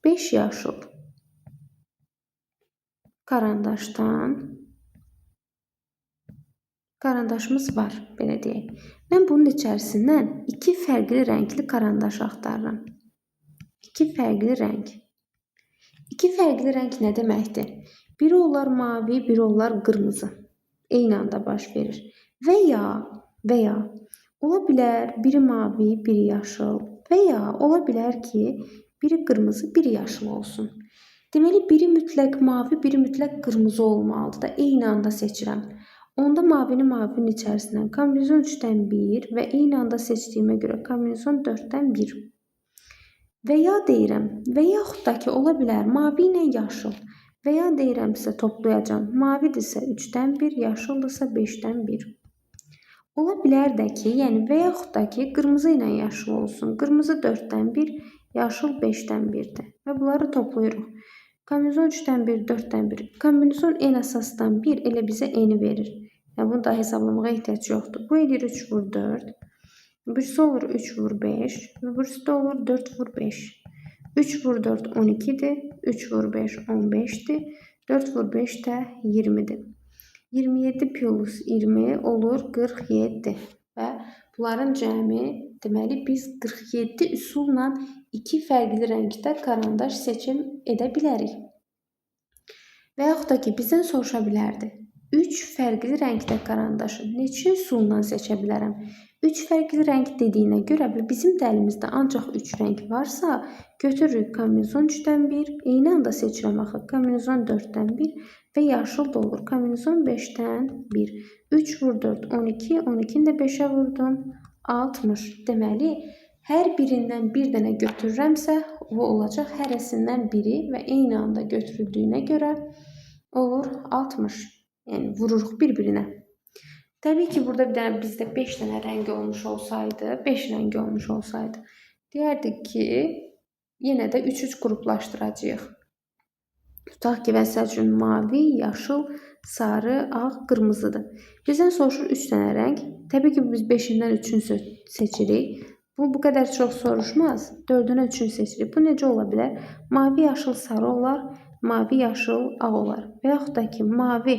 5 yaşıl karandaşımız var, belə deyək. Mən bunun içərisindən 2 fərqli rəngli karandaş axtarıram. 2 fərqli rəng. 2 fərqli rəng nə deməkdir? Biri onlar mavi, biri onlar qırmızı. Eyni anda baş verir. Və ya ola bilər biri mavi, biri yaşıl. Və ya ola bilər ki, biri qırmızı, biri yaşıl olsun. Deməli, biri mütləq mavi, biri mütləq qırmızı olmalıdır da eyni anda seçirəm. Onda mavini mavinin içərisindən kombinizon 3'dən 1 və eyni anda seçdiyimə görə kombinizon 4'dən 1. Və ya deyirəm, və yaxud da ki, ola bilər mavi ilə yaşıl. Və ya deyirəmsə toplayacağım. Mavidirsə 3'dən 1, yaşıldırsa 5'dən 1. Ola bilər də ki, yəni və yaxud da ki, qırmızı ilə yaşıl olsun. Qırmızı 4'dən 1, yaşıl 5'dən 1'dir. Və bunları toplayırıq. Kombinizon 3'dən 1, 4'dən 1. Kombinizon n əsasdan 1 elə bizə n'i verir. Yəni bunu da hesablamağa ehtiyac yoxdur. Bu edir 3 vur 4. Birisi olur 3 vur 5. Birisi de olur 4 vur 5. 3 vur 4 12'dir. 3 vur 5 15'dir. 4 vur 5 de 20'dir. 27 plus 20 olur 47 və bunların cəmi deməli biz 47 üsulla iki fərqli rəngdə karandaş seçim edə bilərik. Və yaxud da ki, bizdən soruşa bilərdi. 3 fərqli rəngdə karandaşı neçə üsulla seçə bilərəm? 3 fərqli rəng dediyinə görə bizim də əlimizdə ancaq 3 rəng varsa, götürürük kombinezon 3-dən 1, eyni anda seçirəm axı kombinezon 4-dən 1 və yaşıl da olur kombinezon 5-dən 1. 3 vur 4 12, 12-ni də 5-ə vurdum 60. Deməli, hər birindən bir dənə götürürəmsə, o olacaq hərəsindən biri və eyni anda götürüldüyünə görə olur 60. Yəni vururuq bir-birinə. Təbii ki, burada bir dənə bizdə 5 dənə rəng olmuş olsaydı, 5 rəng olmuş olsaydı, deyərdik ki, yenə də 3-3 qruplaşdıracağıq. Tutaq ki, məsəl üçün mavi, yaşıl, sarı, ağ, qırmızıdır. Bizdən soruşur 3 dənə rəng. Təbii ki, biz 5-dən 3-ünü seçirik. Bu qədər çox soruşmaz. 4-dən 3-ünü seçirik. Bu necə ola bilər? Mavi, yaşıl, sarı olar. Mavi, yaşıl, ağ olar. Və yaxud da ki, mavi,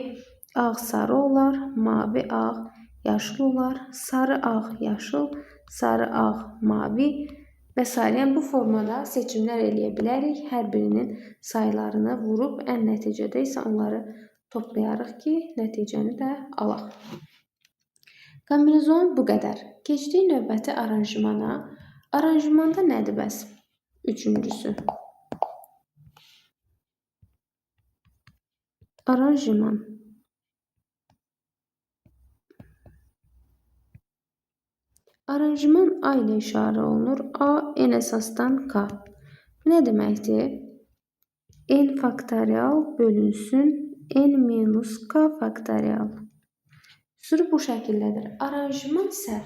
ağ, sarı olar. Mavi, ağ, yaşıl olar. Sarı, ağ, yaşıl. Sarı, ağ, mavi. Və s. Yəni bu formada seçimlər eləyə bilərik. Hər birinin sayılarını vurub ən nəticədə isə onları toplayarıq ki, nəticəni də alaq. Kombinezon bu qədər. Keçdik növbəti aranjmana. Aranjmanda nədir bəs? Üçüncüsü. Aranjman. Aranjman A ilə işarə olunur. A n əsasdan k. Bu nə deməkdir? N faktorial bölünsün n minus k faktorial. Üsulu bu şəkildədir. Aranjman isə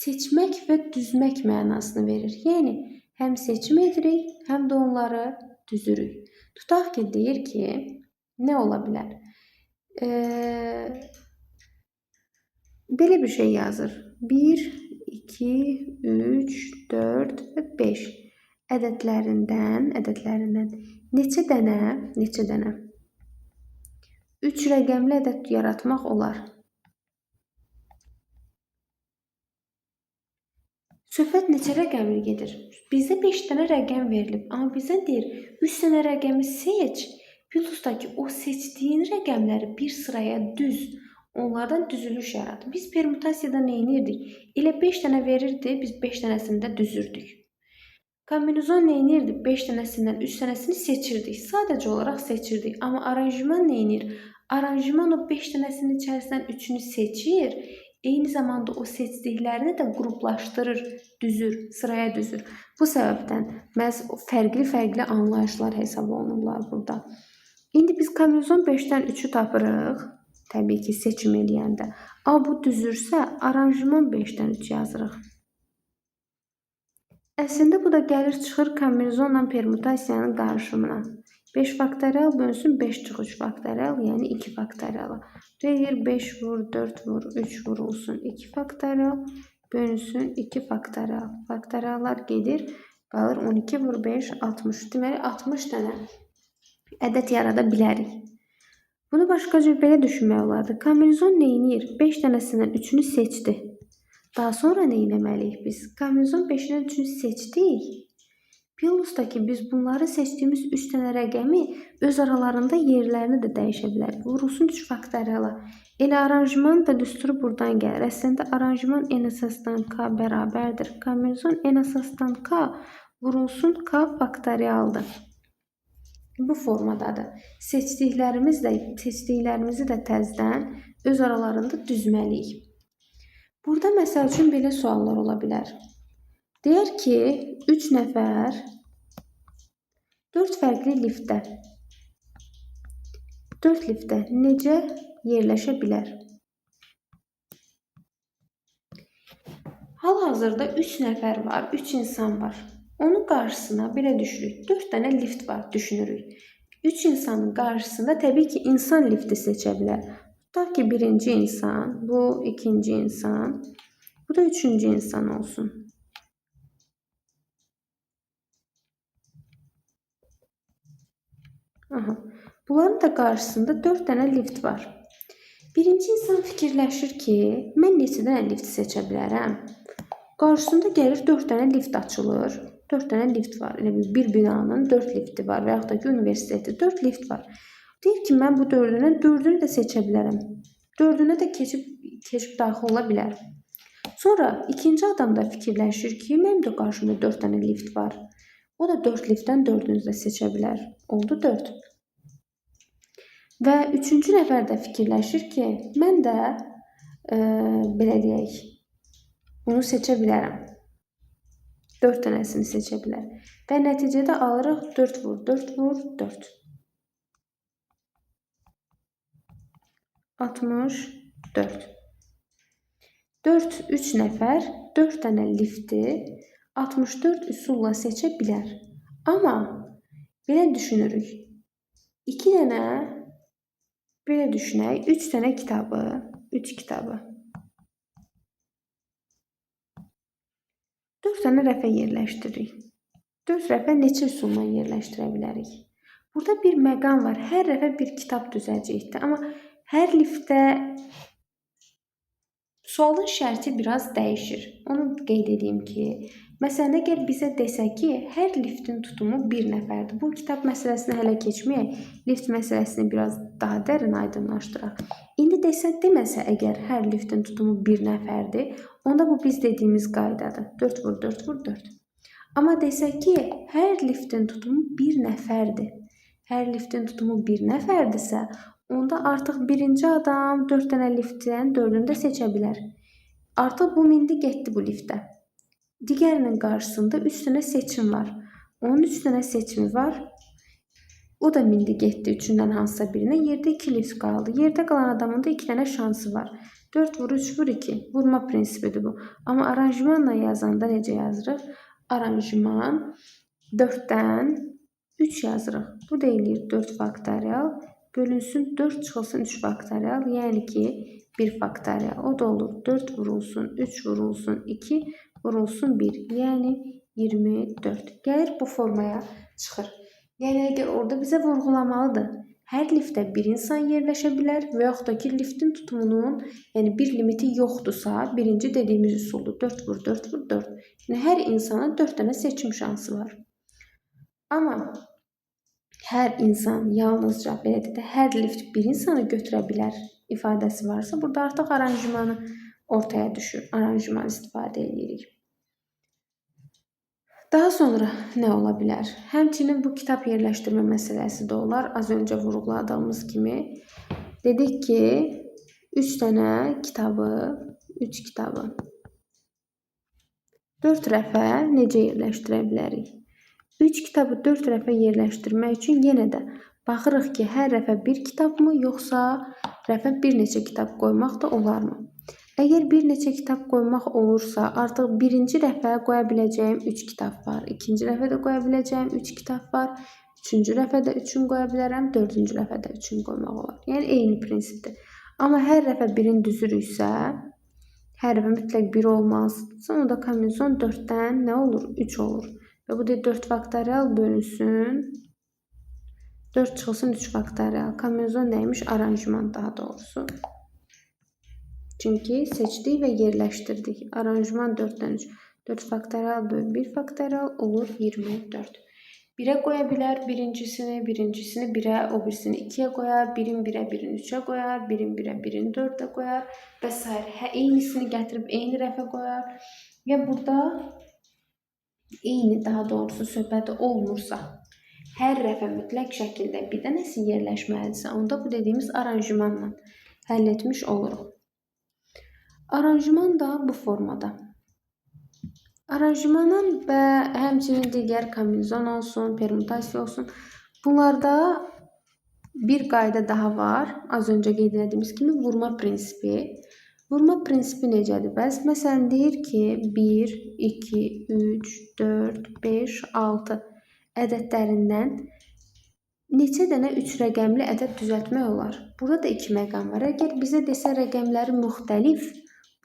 seçmək və düzmək mənasını verir. Yəni, həm seçim edirik, həm də onları düzürük. Tutaq ki, deyir ki, nə ola bilər? Belə bir şey yazır. 1, 2, 3, 4 və 5 ədədlərindən neçə dənə 3 rəqəmli ədəd yaratmaq olar. Söhbət neçə rəqəmli gedir? Bizdə 5 dənə rəqəm verilib, amma bizə deyir 3 dənə rəqəmi seç, plus da ki, o seçdiyin rəqəmləri bir sıraya düz. Onlardan düzülüş yarat. Biz permütasiyada nə edirdik? Elə 5 dənə verirdi, biz 5 dənəsini də düzürdük. Kombinezon nə edirdi? 5 dənəsindən 3 dənəsini seçirdik. Sadəcə olaraq seçirdik. Amma aranjman nə edir? Aranjman o 5 dənəsinin içərisindən 3-ünü seçir. Eyni zamanda o seçdiklərini də qruplaşdırır, düzür, sıraya düzür. Bu səbəbdən məhz fərqli anlayışlar hesab olunurlar burada. İndi biz kombinezon 5-dən 3-ü tapırıq. Təbii ki, seçim eləyəndə. A bu düzürsə, aranjman 5-dən 3 yazırıq. Əslində bu da gəlir çıxır kombinezonla permütasiyanın qarışımına. 5 faktorial bölünsün 5 çıx 3 faktorial, yəni 2 faktoriala. Deyir 5 vur 4 vur 3 vurulsun 2 faktorial bölünsün 2 faktorial. Faktoriallar gedir, qalır 12 vur 5 60. Deməli 60 dənə ədəd yarada bilərik. Bunu başqa cür belə düşünmək olardı. Kombinezon nə edir? 5 dənəsindən 3-ünü seçdi. Daha sonra nə etməliyik biz? Kombinezon 5-dən 3-ünü seçdik. Plus da ki, biz bunları seçdiyimiz 3 dənə rəqəmi öz aralarında yerlərini də dəyişə bilərik. Vurulsun 3 faktoriala. Elə aranjman da düsturu buradan gəlir. Əslində aranjman n əsasdan k bərabərdir. Kombinezon n əsasdan k vurulsun k faktorialdır. Bu formadadır. Seçdiklərimizi də təzdən öz aralarında düzməliyik. Burada məsəl üçün belə suallar ola bilər. Deyər ki, 3 nəfər 4 fərqli liftdə. 4 liftdə necə yerləşə bilər? Hal-hazırda 3 nəfər var, 3 insan var. Onun qarşısına belə düşürük. 4 dənə lift var, düşünürük. 3 insanın qarşısında təbii ki, insan lifti seçə bilər. Tutaq ki, birinci insan, bu ikinci insan, Bu da üçüncü insan olsun. Aha. Bunların da qarşısında 4 dənə lift var. Birinci insan fikirləşir ki, mən neçə dənə lift seçə bilərəm? Qarşısında gəlir 4 dənə lift açılır. 4 dənə lift var. Elə bir binanın 4 lifti var və yaxud da ki, universiteti 4 lift var. Deyir ki, mən bu 4-ünü də seçə bilərəm. 4-ünə də keçib daxil ola bilər. Sonra ikinci adam da fikirləşir ki, mənim də qarşımda 4 dənə lift var. O da 4 liftdən 4-ünü də seçə bilər. Oldu 4. Və üçüncü nəfər də fikirləşir ki, mən də belə deyək, bunu seçə bilərəm. 4 dənəsini seçə bilər. Və nəticədə alırıq 4 vur, 4 vur, 4. 64. 3 nəfər 4 dənə lifti 64 üsulla seçə bilər. Amma belə düşünürük. 2 dənə belə düşünək, 3 dənə kitabı, 3 kitabı 4 dənə rəfə yerləşdiririk. 4 rəfə neçə üsulla yerləşdirə bilərik? Burada bir məqam var. Hər rəfə bir kitab düzəcəkdir. Amma hər liftdə sualın şərti biraz dəyişir. Onu qeyd edeyim ki, məsələn, əgər bizə desə ki, hər liftin tutumu bir nəfərdir. Bu kitab məsələsini hələ keçməyək, lift məsələsini biraz daha dərin aydınlaşdıraq. İndi deməsə əgər hər liftin tutumu bir nəfərdir, onda bu biz dediyimiz qaydadır. 4 vur, 4 vur, 4. Amma desə ki, hər liftin tutumu bir nəfərdir. Hər liftin tutumu bir nəfərdirsə, onda artıq birinci adam 4 dənə liftdən 4-ünü də seçə bilər. Artıq bu mindi getdi bu liftə. Digərinin qarşısında 3 dənə seçim var. Onun 3 dənə seçimi var. O da mindi getdi üçündən hansısa birinə. Yerdə 2 lift qaldı. Yerdə qalan adamın da 2 dənə şansı var. 4 vur, 3 vur, 2. Vurma prinsipidir bu. Amma aranjmanla yazanda necə yazırıq? Aranjman 4-dən 3 yazırıq. Bu deyilir 4 faktorial. Bölünsün 4 çıxılsın 3 faktorial. Yəni ki 1 faktorial. O da olur 4 vurulsun 3 vurulsun 2 vurulsun 1. Yəni 24. Gəlir bu formaya çıxır. Yəni əgər orada bizə vurğulamalıdır. Hər liftdə bir insan yerləşə bilər və yaxud da ki liftin tutumunun yəni bir limiti yoxdursa, birinci dediyimiz üsuldur. 4 vur 4 vur 4. Yəni hər insana 4 dənə seçim şansı var. Amma hər insan yalnızca belə deyək, hər lift bir insanı götürə bilər ifadəsi varsa, burada artıq aranjmanı ortaya düşür. Aranjman istifadə edirik. Daha sonra nə ola bilər? Həmçinin bu kitab yerləşdirmə məsələsi də olar. Az öncə vurğuladığımız kimi dedik ki, 3 dənə kitabı, 3 kitabı 4 rəfə necə yerləşdirə bilərik? 3 kitabı 4 rəfə yerləşdirmək üçün yenə də baxırıq ki, hər rəfə bir kitabmı, yoxsa rəfə bir neçə kitab qoymaq da olarmı? Əgər bir neçə kitab qoymaq olursa, artıq birinci rəfə qoya biləcəyim 3 kitab var. İkinci rəfə də qoya biləcəyim 3 kitab var. Üçüncü rəfə də 3-ünü qoya bilərəm. Dördüncü rəfə də 3-ünü qoymaq olar. Yəni eyni prinsipdir. Amma hər rəfə birini düzürüksə, hər rəfə mütləq 1 olmalıdırsa, onda kombinasyon 4-dən nə olur? 3 olur. Və bu da 4 faktorial bölünsün 4 çıxılsın 3 faktorial. Kombinasyon nəymiş? Aranjman daha doğrusu. Çünki seçdik və yerləşdirdik. Aranjman 4-dən 3. 4 faktorial bölü 1 faktorial olur 24. 1-ə qoya bilər birincisini 1-ə, o birisini 2-yə qoyar, 1-in 1-ə, 1-in 3-ə qoyar, 1-in 1-ə, 1-in 4-ə qoyar və s. Eynisini gətirib eyni rəfə qoyar. Və burada eyni, daha doğrusu söhbəti olmursa, hər rəfə mütləq şəkildə bir dənəsi yerləşməlidirsə, onda bu dediyimiz aranjmanla həll etmiş oluruq. Aranjman da bu formada. Aranjmanın və həmçinin digər kombinasyon olsun, permutasiya olsun. Bunlarda bir qayda daha var. Az öncə qeyd etdiyimiz kimi vurma prinsipi. Vurma prinsipi necədir? Bəs məsələn deyir ki, 1, 2, 3, 4, 5, 6 ədədlərindən neçə dənə 3 rəqəmli ədəd düzəltmək olar? Burada da 2 məqam var. Əgər bizə desə rəqəmləri müxtəlif,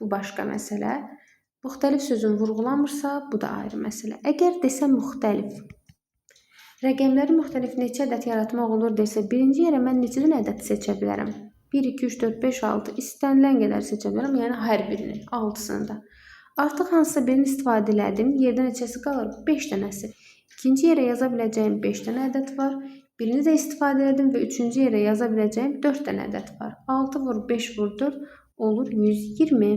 bu başqa məsələ. Müxtəlif sözün vurğulanmırsa, bu da ayrı məsələ. Əgər desəm müxtəlif, rəqəmləri müxtəlif neçə ədəd yaratmaq olur desə, birinci yerə mən neçədən ədəd seçə bilərəm? 1, 2, 3, 4, 5, 6 istənilən qədər seçə bilərəm, yəni hər birini, 6-sını da. Artıq hansısa birini istifadə elədim, yerdə neçəsi qalır? 5 dənəsi. İkinci yerə yaza biləcəyim 5 dənə ədəd var. Birini də istifadə edim və üçüncü yerə yaza biləcəyim 4 dənə ədəd var. 6 vur 5 vur 4 olur 120.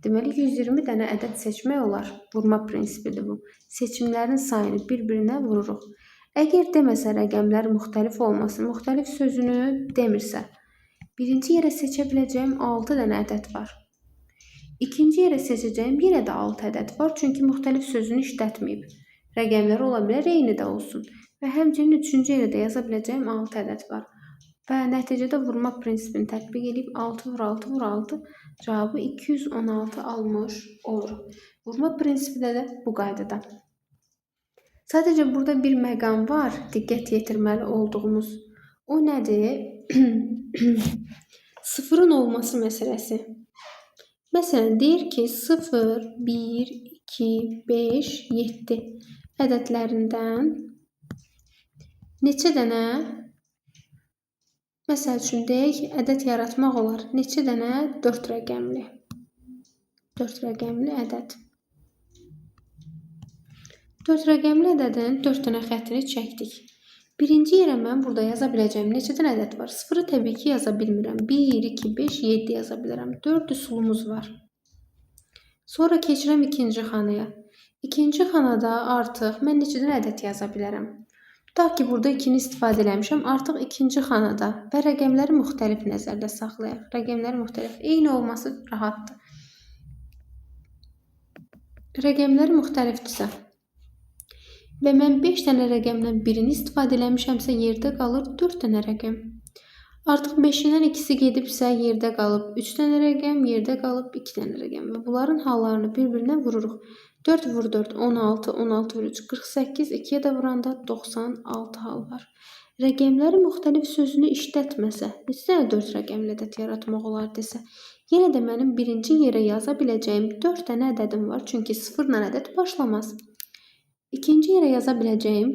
Deməli 120 dənə ədəd seçmək olar. Vurma prinsipidir bu. Seçimlərin sayını bir-birinə vururuq. Əgər deməsə rəqəmlər müxtəlif olmasın, müxtəlif sözünü demirsə, birinci yerə seçə biləcəyim 6 dənə ədəd var. İkinci yerə seçəcəyim yenə də 6 ədəd var, çünki müxtəlif sözünü işlətməyib. Rəqəmlər ola bilər, eyni də olsun. Və həmçinin üçüncü yerə də yaza biləcəyim 6 ədəd var. Və nəticədə vurma prinsipini tətbiq edib 6 vur 6 vur 6 cavabı 216 almış oluruq. Vurma prinsipi də bu qaydada. Sadəcə burada bir məqam var, diqqət yetirməli olduğumuz. O nədir? Sıfırın olması məsələsi. Məsələn, deyir ki, 0, 1, 2, 5, 7 ədədlərindən neçə dənə, məsəl üçün deyək, ədəd yaratmaq olar. Neçə dənə 4 rəqəmli. 4 rəqəmli ədəd. 4 rəqəmli ədədin 4 dənə xəttini çəkdik. Birinci yerə mən burada yaza biləcəyim neçə dənə ədəd var? 0-ı təbii ki, yaza bilmirəm. 1, 2, 5, 7 yaza bilirəm. 4 üsulumuz var. Sonra keçirəm ikinci xanaya. İkinci xanada artıq mən neçə dənə ədəd yaza bilərəm? Tutaq ki, burada 2-ni istifadə eləmişəm. Artıq ikinci xanada və rəqəmləri müxtəlif nəzərdə saxlayaq. Rəqəmləri müxtəlif. Eyni olması rahatdır. Rəqəmləri müxtəlifdirsə və mən 5 dənə rəqəmdən birini istifadə eləmişəmsə, yerdə qalır 4 dənə rəqəm. Artıq 5-dən ikisi gedibsə, yerdə qalıb 3 dənə rəqəm, yerdə qalıb 2 dənə rəqəm və bunların hallarını bir-birinə vururuq. 4 vur 4, 16, 16 vur 3, 48, 2-yə də vuranda 96 hal var. Rəqəmləri müxtəlif sözünü işlətməsə, neçə dənə 4 rəqəmli ədəd yaratmaq olar desə, yenə də mənim birinci yerə yaza biləcəyim 4 dənə ədədim var, çünki 0-la ədəd başlamaz. İkinci yerə yaza biləcəyim,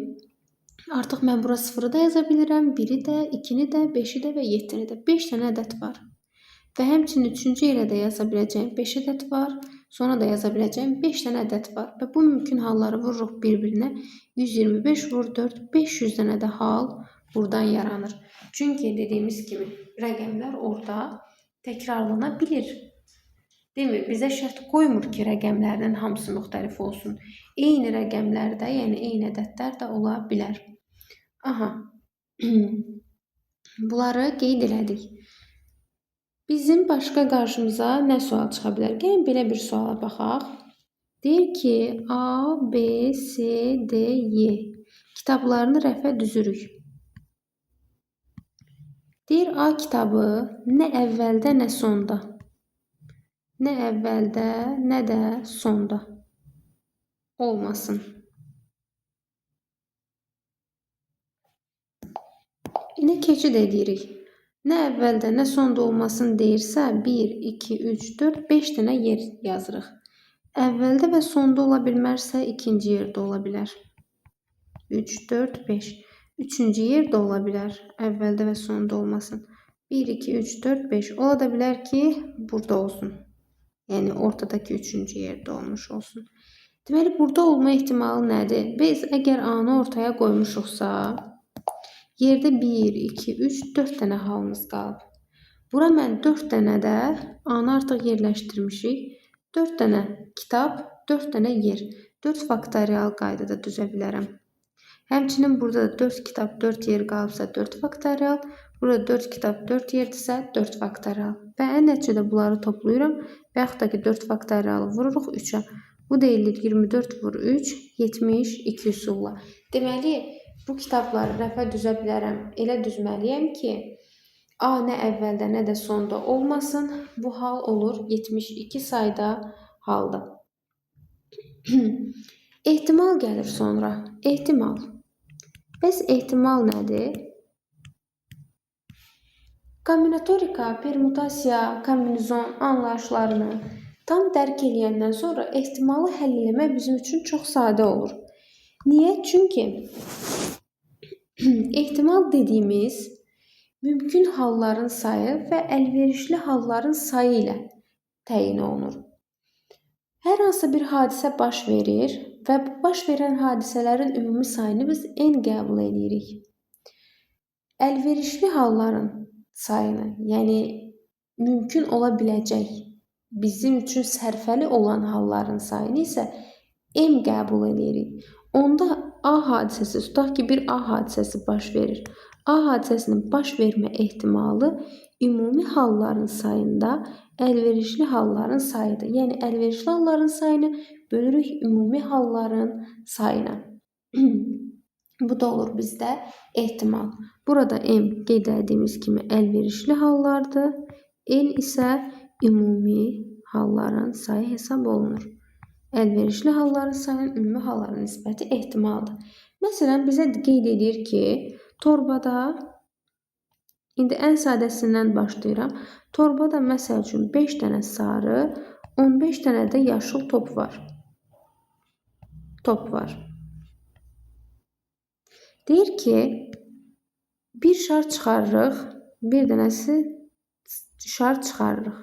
artıq mən bura 0-ı da yaza bilirəm, 1-i də, 2-ni də, 5-i də və 7-ni də. 5 dənə ədəd var. Və həmçinin üçüncü yerə də yaza biləcəyim 5 ədəd var. Sonra da yaza biləcəyim 5 dənə ədəd var. Və bu mümkün halları vururuq bir-birinə. 125 vur 4, 500 dənə də hal buradan yaranır. Çünki dediyimiz kimi rəqəmlər orada təkrarlana bilir. Demir, bizə şərt qoymur ki, rəqəmlərinin hamısı müxtəlif olsun. Eyni rəqəmlərdə, yəni eyni ədədlər də ola bilər. Aha, bunları qeyd elədik. Bizim başqa qarşımıza nə sual çıxa bilər? Gəlin belə bir suala baxaq. Deyir ki, A, B, C, D, Y kitablarını rəfə düzürük. Deyir, A kitabı nə əvvəldə, nə sonda. Nə əvvəldə, nə də sonda olmasın. İndi keçid edirik. Nə əvvəldə, nə sonda olmasın deyirsə, 1, 2, 3, 4, 5 dənə yer yazırıq. Əvvəldə və sonda ola bilmərsə, ikinci yerdə ola bilər. 3, 4, 5. Üçüncü yerdə ola bilər. Əvvəldə və sonda olmasın. 1, 2, 3, 4, 5. Ola da bilər ki, burada olsun. Yəni, ortadakı üçüncü yerdə olmuş olsun. Deməli, burada olma ehtimalı nədir? Biz əgər A-nı ortaya qoymuşuqsa, yerdə 1, 2, 3, 4 dənə halımız qalıb. Bura mən 4 dənə də A-nı artıq yerləşdirmişik. 4 dənə kitab, 4 dənə yer. 4 faktorial qaydada düzə bilərəm. Həmçinin burada da 4 kitab, 4 yer qalıbsa 4 faktorial. Burada 4 kitab, 4 yerdirsə 4 faktorial. Və ən nəticədə bunları toplayıram. Və yaxud da ki 4 faktorialı vururuq 3-ə. Bu deyilir 24 vur 3, 72 üsulla. Deməli, bu kitabları rəfə düzə bilərəm. Elə düzməliyəm ki, A nə əvvəldə, nə də sonda olmasın. Bu hal olur 72 sayda halda. Ehtimal gəlir sonra. Ehtimal. Bəs ehtimal nədir? Kombinatorika, permutasiya, kombinizon anlayışlarını Tam dərk eləyəndən sonra ehtimalı həll etmək bizim üçün çox sadə olur. Niyə? Çünki ehtimal dediyimiz mümkün halların sayı və əlverişli halların sayı ilə təyin olunur. Hər hansı bir hadisə baş verir və bu baş verən hadisələrin ümumi sayını biz n qəbul edirik. Əlverişli halların sayını, yəni mümkün ola biləcək, bizim üçün sərfəli olan halların sayını isə m qəbul edirik. Onda A hadisəsi, tutaq ki, bir A hadisəsi baş verir. A hadisəsinin baş vermə ehtimalı ümumi halların sayında əlverişli halların sayıdır. Yəni əlverişli halların sayını bölürük ümumi halların sayına. Bu da olur bizdə ehtimal. Burada m qeyd etdiyimiz kimi əlverişli hallardır. N isə ümumi halların sayı hesab olunur. Əlverişli halların sayının ümumi halların nisbəti ehtimaldır. Məsələn, bizə qeyd edir ki, torbada, indi ən sadəsindən başlayıram. Torbada məsəl üçün 5 dənə sarı, 15 dənə də yaşıl top var. Deyir ki, bir şar çıxarırıq, bir dənəsi şar çıxarırıq.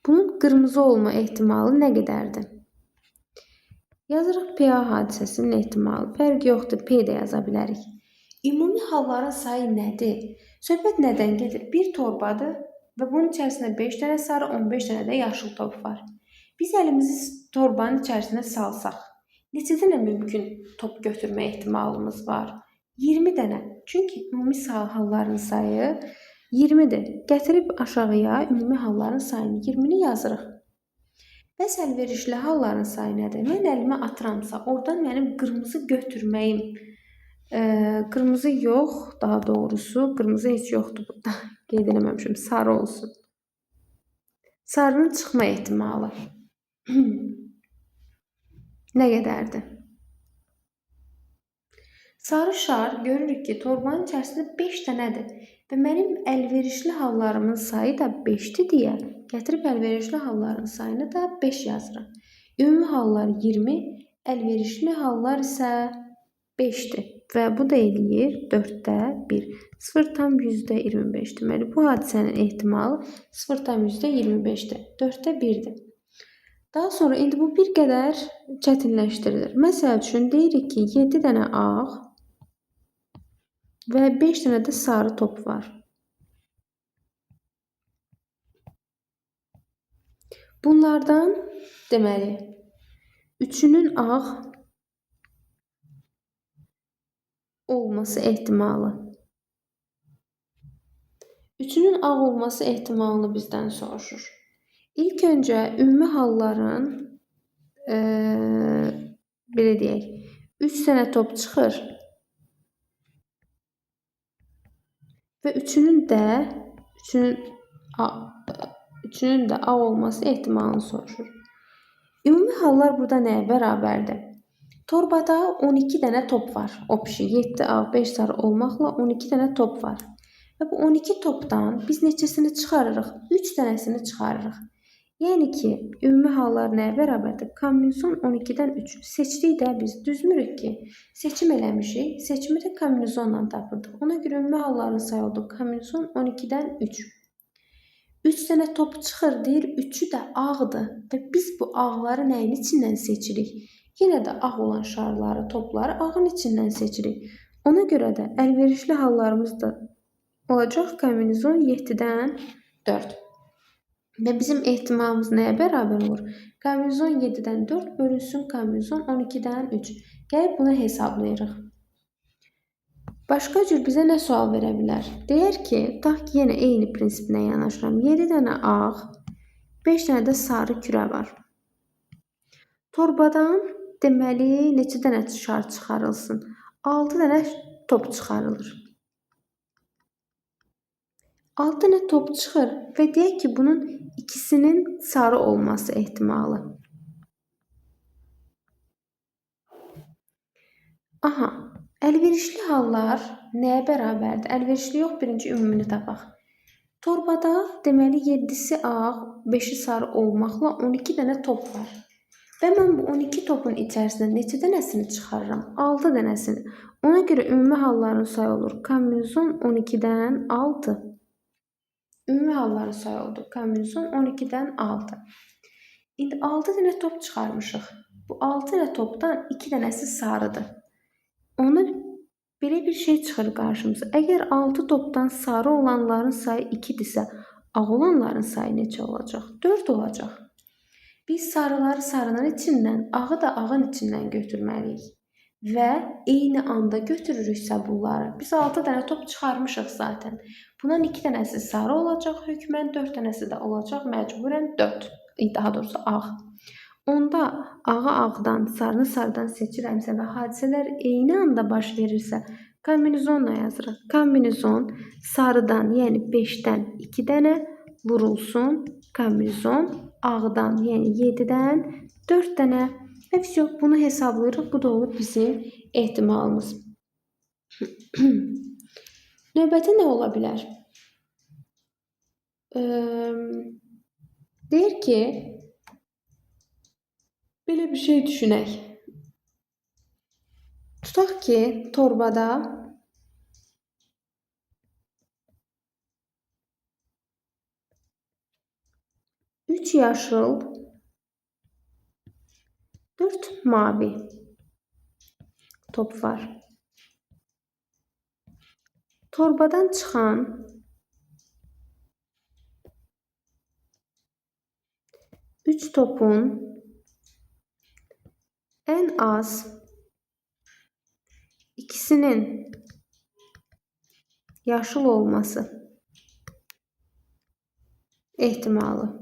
Bunun qırmızı olma ehtimalı nə qədərdir? Yazırıq PA hadisəsinin ehtimalı. Fərq yoxdur, P də yaza bilərik. Ümumi halların sayı nədir? Söhbət nədən gedir? Bir torbadır və bunun içərisində 5 dənə sarı, 15 dənə də yaşıl top var. Biz əlimizi torbanın içərisinə salsaq, neçə dənə mümkün top götürmə ehtimalımız var? 20 dənə. Çünki ümumi halların sayı 20-dir. Gətirib aşağıya ümumi halların sayını 20-ni yazırıq. Bəs əlverişli halların sayı nədir? Mən əlimə atıramsa, oradan mənim qırmızı götürməyim, qırmızı yox, daha doğrusu, qırmızı heç yoxdur burada. Qeyd eləməmişim, sarı olsun. Sarının çıxma ehtimalı nə qədərdir? Sarı şar görürük ki, torbanın içərisində 5 dənədir və mənim əlverişli hallarımın sayı da 5-dir deyə gətirib əlverişli halların sayını da 5 yazırıq. Ümumi hallar 20, əlverişli hallar isə 5-dir və bu da eləyir 4-də 1. 0,25. Deməli, bu hadisənin ehtimalı 0,25-dir. 4-də 1-dir. Daha sonra indi bu bir qədər çətinləşdirilir. Məsəl üçün deyirik ki, 7 dənə ağ və 5 dənə də sarı top var. Bunlardan deməli, üçünün ağ olması ehtimalı. Üçünün ağ olması ehtimalını bizdən soruşur. İlk öncə ümumi halların belə deyək, 3 dənə top çıxır və üçünün də ağ olması ehtimalını soruşur. Ümumi hallar burada nəyə bərabərdir? Torbada 12 dənə top var. 7 ağ, 5 sarı olmaqla 12 dənə top var. Və bu 12 topdan biz neçəsini çıxarırıq? 3 dənəsini çıxarırıq. Yəni ki, ümumi hallar nəyə bərabərdir? Kombinizon 12-dən 3. Seçdik də biz, düzmürük ki, seçim eləmişik. Seçimi də kombinizonla tapırdıq. Ona görə ümumi halların sayı oldu. Kombinizon 12-dən 3. 3 dənə top çıxır, deyir, 3-ü də ağdır. Və biz bu ağları nəyin içindən seçirik? Yenə də ağ olan şarları, topları ağın içindən seçirik. Ona görə də əlverişli hallarımız da olacaq kombinizon 7-dən 4. Və bizim ehtimalımız nəyə bərabər olur? Kombinizon 7-dən 4 bölünsün kombinizon 12-dən 3. Gəlib bunu hesablayırıq. Başqa cür bizə nə sual verə bilər? Deyər ki, tutaq ki, yenə eyni prinsiplə yanaşıram. 7 dənə ağ, 5 dənə də sarı kürə var. Torbadan deməli neçə dənə şar çıxarılsın? 6 dənə top çıxarılır. 6 dənə top çıxır və deyək ki, bunun ikisinin sarı olması ehtimalı. Aha, əlverişli hallar nəyə bərabərdir? Əlverişli yox, birinci ümumini tapaq. Torbada deməli 7-si ağ, 5'i sarı olmaqla 12 dənə top var. Və mən bu 12 topun içərisindən neçə dənəsini çıxarıram? 6 dənəsini. Ona görə ümumi halların sayı olur kombinezon 12-dən 6. Ümumi halların sayı oldu kombinezon 12-dən 6. İndi 6 dənə top çıxarmışıq. Bu 6 dənə topdan 2 dənəsi sarıdır. Ona belə bir şey çıxır qarşımıza. Əgər 6 topdan sarı olanların sayı 2-dirsə, ağ olanların sayı neçə olacaq? 4 olacaq. Biz sarıları sarının içindən, ağı da ağın içindən götürməliyik. Və eyni anda götürürüksə bunları. Biz 6 dənə top çıxarmışıq zaten. Bundan 2 dənəsi sarı olacaq hökmən, 4 dənəsi də olacaq məcburən 4. Daha doğrusu ağ. Onda ağı ağdan, sarını sarıdan seçirəmsə və hadisələr eyni anda baş verirsə, kombinezonla yazırıq. Kombinezon sarıdan, yəni 5-dən 2 dənə vurulsun. Kombinezon ağdan, yəni 7-dən 4 dənə. Və vəsə bunu hesablayırıq. Bu da olur bizim ehtimalımız. Növbəti nə ola bilər? Deyir ki, belə bir şey düşünək. Tutaq ki, torbada 3 yaşıl, 4 mavi top var. Torbadan çıxan 3 topun ən az ikisinin yaşıl olması ehtimalı.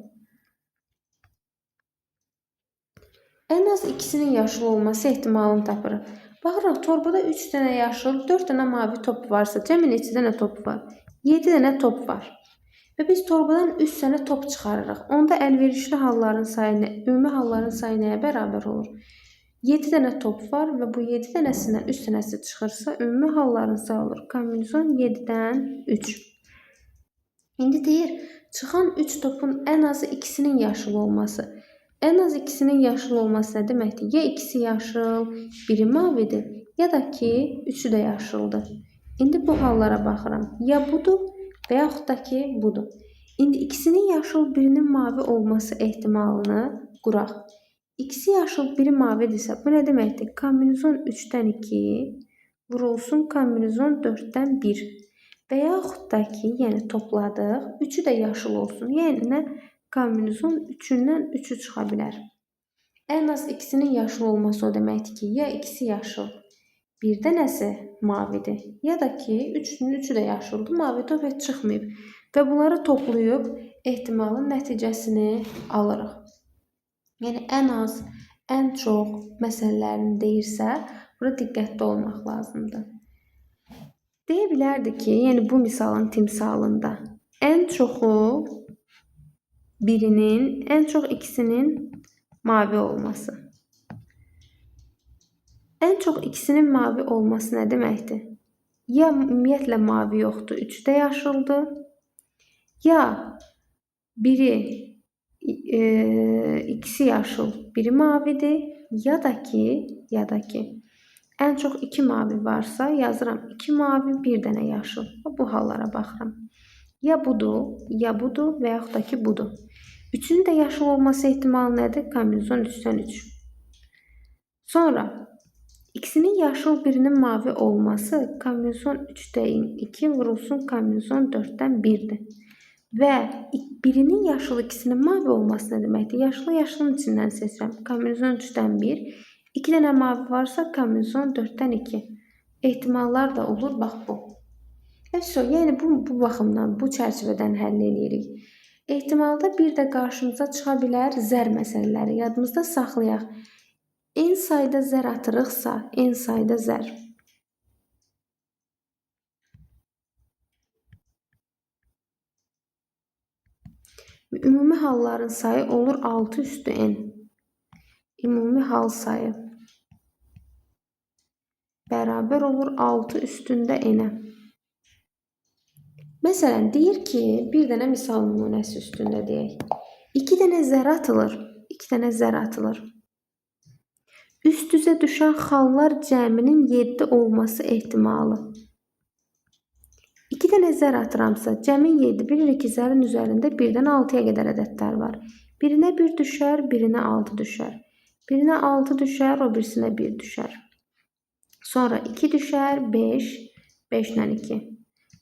Ən az ikisinin yaşıl olması ehtimalını tapırıq. Baxırıq, torbada 3 dənə yaşıl, 4 dənə mavi top varsa, cəmi neçə dənə top var? 7 dənə top var. Və biz torbadan 3 dənə top çıxarırıq. Onda əlverişli halların sayı, ümumi halların sayı nəyə bərabər olur? 7 dənə top var və bu 7 dənəsindən 3 dənəsi çıxırsa, ümumi halların sayı olur. Kombinezon 7-dən 3. İndi deyir, çıxan 3 topun ən azı ikisinin yaşıl olması. Ən az ikisinin yaşıl olması nə deməkdir? Ya ikisi yaşıl, biri mavidir, ya da ki, üçü də yaşıldır. İndi bu hallara baxıram. Ya budur və yaxud da ki, budur. İndi ikisinin yaşıl, birinin mavi olması ehtimalını quraq. İkisi yaşıl, biri mavidirsə, bu nə deməkdir? Kombinezon 3-dən 2 vurulsun kombinezon 4-dən 1. Və yaxud da ki, yəni topladıq, üçü də yaşıl olsun. Yəni nə? Kombinezon 3-dən 3'ü çıxa bilər. Ən az ikisinin yaşıl olması o deməkdir ki, ya ikisi yaşıl, bir dənəsi mavidir, ya da ki, üçünün üçü də yaşıldır, mavi top heç çıxmayıb. Və bunları toplayıb ehtimalın nəticəsini alırıq. Yəni ən az, ən çox məsələlərini deyirsə, burada diqqətli olmaq lazımdır. Deyə bilərdik ki, yəni bu misalın timsalında ən çoxu birinin, ən çox ikisinin mavi olması. Ən çox ikisinin mavi olması nə deməkdir? Ya ümumiyyətlə mavi yoxdur, üçü də yaşıldır. Ya biri, ikisi yaşıl, biri mavidir. Ya da ki, ən çox 2 mavi varsa yazıram 2 mavi, bir dənə yaşıl. Bu hallara baxıram. Ya budur və yaxud da ki, budur. Üçünün də yaşıl olması ehtimalı nədir? Kombinezon 3-dən 3. Sonra, ikisinin yaşıl, birinin mavi olması kombinezon 3-dən 2 vurulsun kombinezon 4-dən 1'dir. Və birinin yaşıl, ikisinin mavi olması nə deməkdir? Yaşılı yaşılın içindən seçirəm. Kombinezon 3-dən 1. 2 dənə mavi varsa kombinezon 4-dən 2. Ehtimallar da olur, bax bu. Yəni bu baxımdan, bu çərçivədən həll edirik. Ehtimalda bir də qarşımıza çıxa bilər zər məsələləri. Yadımızda saxlayaq. En sayda zər atırıqsa, en sayda zər. Ümumi halların sayı olur 6 üstü n. Ümumi hal sayı bərabər olur 6 üstündə n-ə. Məsələn, deyir ki, bir dənə misal nümunəsi üstündə deyək. 2 dənə zər atılır. 2 dənə zər atılır. Üst-üzə düşən xallar cəminin 7 olması ehtimalı. 2 dənə zər atıramsa, cəmin 7. Bilirik ki, zərin üzərində 1-dən 6-ya qədər ədədlər var. Birinə 1 düşər, birinə 6 düşər. Birinə 6 düşər, o birisinə 1 düşər. Sonra 2 düşər, 5, 5 ilə 2.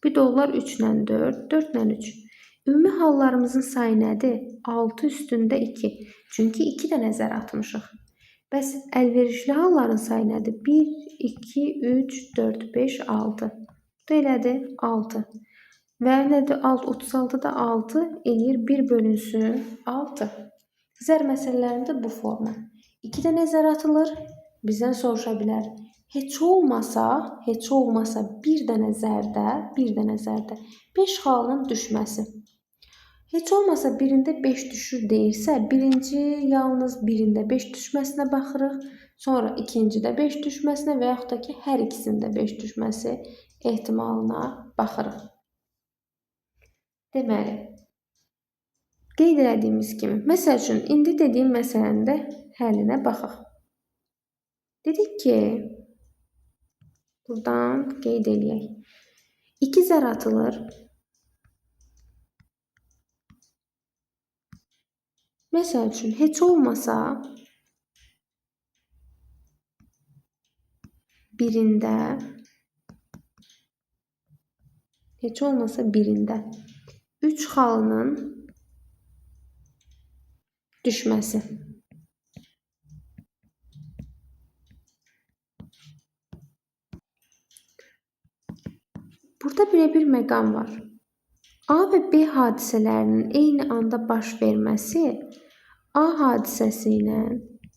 Bir də onlar 3 ilə 4, 4 ilə 3. Ümumi hallarımızın sayı nədir? 6 üstündə 2. Çünki 2 dənə zər atmışıq. Bəs əlverişli halların sayı nədir? 1, 2, 3, 4, 5, 6. Bu da elədir 6. Və nədir? 36-da 6 eləyir 1 bölünsün 6. Zər məsələlərində bu forma. 2 dənə zər atılır. Bizdən soruşa bilər. Heç olmasa bir dənə zərdə 5 xalının düşməsi. Heç olmasa birində 5 düşür deyirsə, birinci yalnız birində 5 düşməsinə baxırıq. Sonra ikincidə 5 düşməsinə və yaxud da ki, hər ikisində 5 düşməsi ehtimalına baxırıq. Deməli, qeyd etdiyimiz kimi, məsəl üçün, indi dediyim məsələnin də həllinə baxaq. Dedik ki, buradan qeyd eləyək. 2 zər atılır. Məsəl üçün, heç olmasa birində 3 xalının düşməsi. Burada belə bir məqam var. A və B hadisələrinin eyni anda baş verməsi A hadisəsi ilə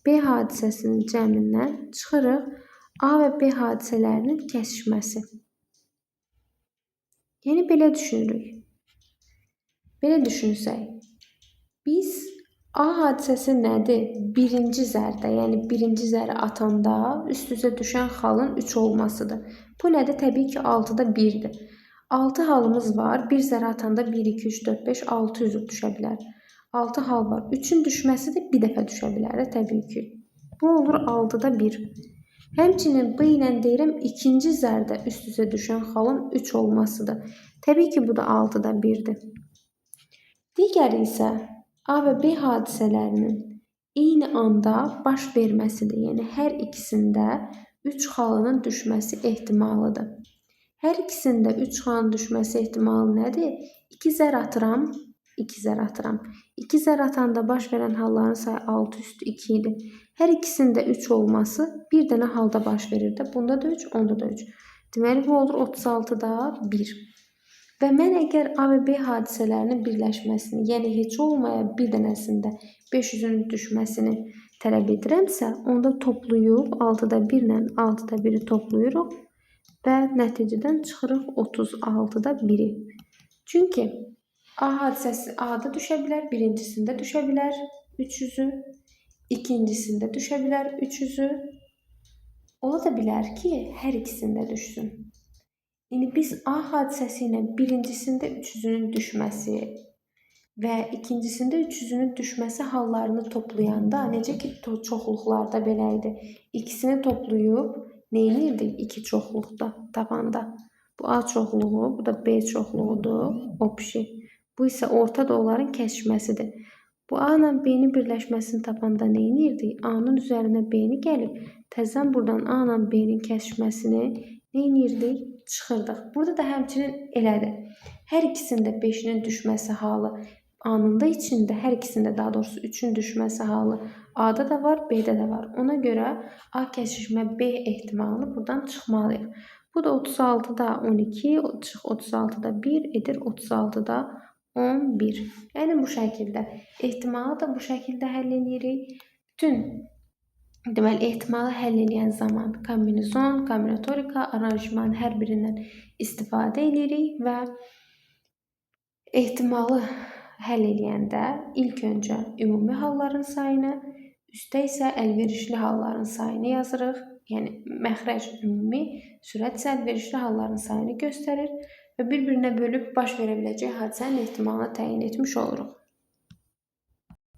B hadisəsinin cəmindən çıxırıq A və B hadisələrinin kəsişməsi. Yəni belə düşünürük. Belə düşünsək, biz A hadisəsi nədir? Birinci zərdə, yəni birinci zəri atanda üst-üzə düşən xalın 3 olmasıdır. Bu nədir? Təbii ki, 6-da 1-dir. 6 halımız var. Bir zəri atanda 1, 2, 3, 4, 5, 6 üzv düşə bilər. 6 hal var. 3-ün düşməsi də bir dəfə düşə bilər, təbii ki. Bu olur 6-da 1. Həmçinin bu ilə deyirəm, ikinci zərdə üst-üzə düşən xalın 3 olmasıdır. Təbii ki, bu da 6-da 1-dir. Digəri isə A və B hadisələrinin eyni anda baş verməsidir. Yəni, hər ikisində 3 xalının düşməsi ehtimalıdır. Hər ikisində 3 xalının düşməsi ehtimalı nədir? 2 zər atıram, 2 zər atıram. 2 zər atanda baş verən halların sayı 6 üstü 2 idi. Hər ikisində 3 olması bir dənə halda baş verir də. Bunda da 3, onda da 3. Deməli, bu olur 36-da 1. Və mən əgər A və B hadisələrinin birləşməsini, yəni heç olmaya bir dənəsində 500-ün düşməsini tələb edirəmsə, onda toplayıb 6-da 1 ilə 6-da 1-i toplayırıq və nəticədən çıxırıq 36-da 1-i. Çünki A hadisəsi A-da düşə bilər, birincisində düşə bilər 300-ü, ikincisində düşə bilər 300-ü. Ola da bilər ki, hər ikisində düşsün. Yəni, biz A hadisəsi ilə birincisində 300-ünün düşməsi və ikincisində 300-ünün düşməsi hallarını toplayanda, necə ki, çoxluqlarda belə idi. İkisini toplayıb, nə edirdik? 2 çoxluqda tapanda. Bu A çoxluğu, bu da B çoxluğudur, opşi. Bu isə ortada onların kəsişməsidir. Bu A ilə B-nin birləşməsini tapanda nə edirdik? A-nın üzərinə B-ni gəlib, təzədən buradan A ilə B-nin kəsişməsini nə edirdik? Çıxırdıq. Burada da həmçinin elədir. Hər ikisində 5-nin düşməsi halı A-nın da içində, hər ikisində daha doğrusu 3-ün düşməsi halı A-da da var, B-də də var. Ona görə A kəsişmə B ehtimalını buradan çıxmalıyıq. Bu da 36-da 12, 36-da 1 edir 36-da 11. Yəni bu şəkildə. Ehtimalı da bu şəkildə həll edirik. Bütün deməli, ehtimalı həll edən zaman kombinizon, kombinatorika, aranjman hər birindən istifadə edirik və ehtimalı həll edəndə ilk öncə ümumi halların sayını, üstə isə əlverişli halların sayını yazırıq. Yəni, məxrəc ümumi, sürət isə əlverişli halların sayını göstərir və bir-birinə bölüb baş verə biləcək hadisənin ehtimalını təyin etmiş oluruq.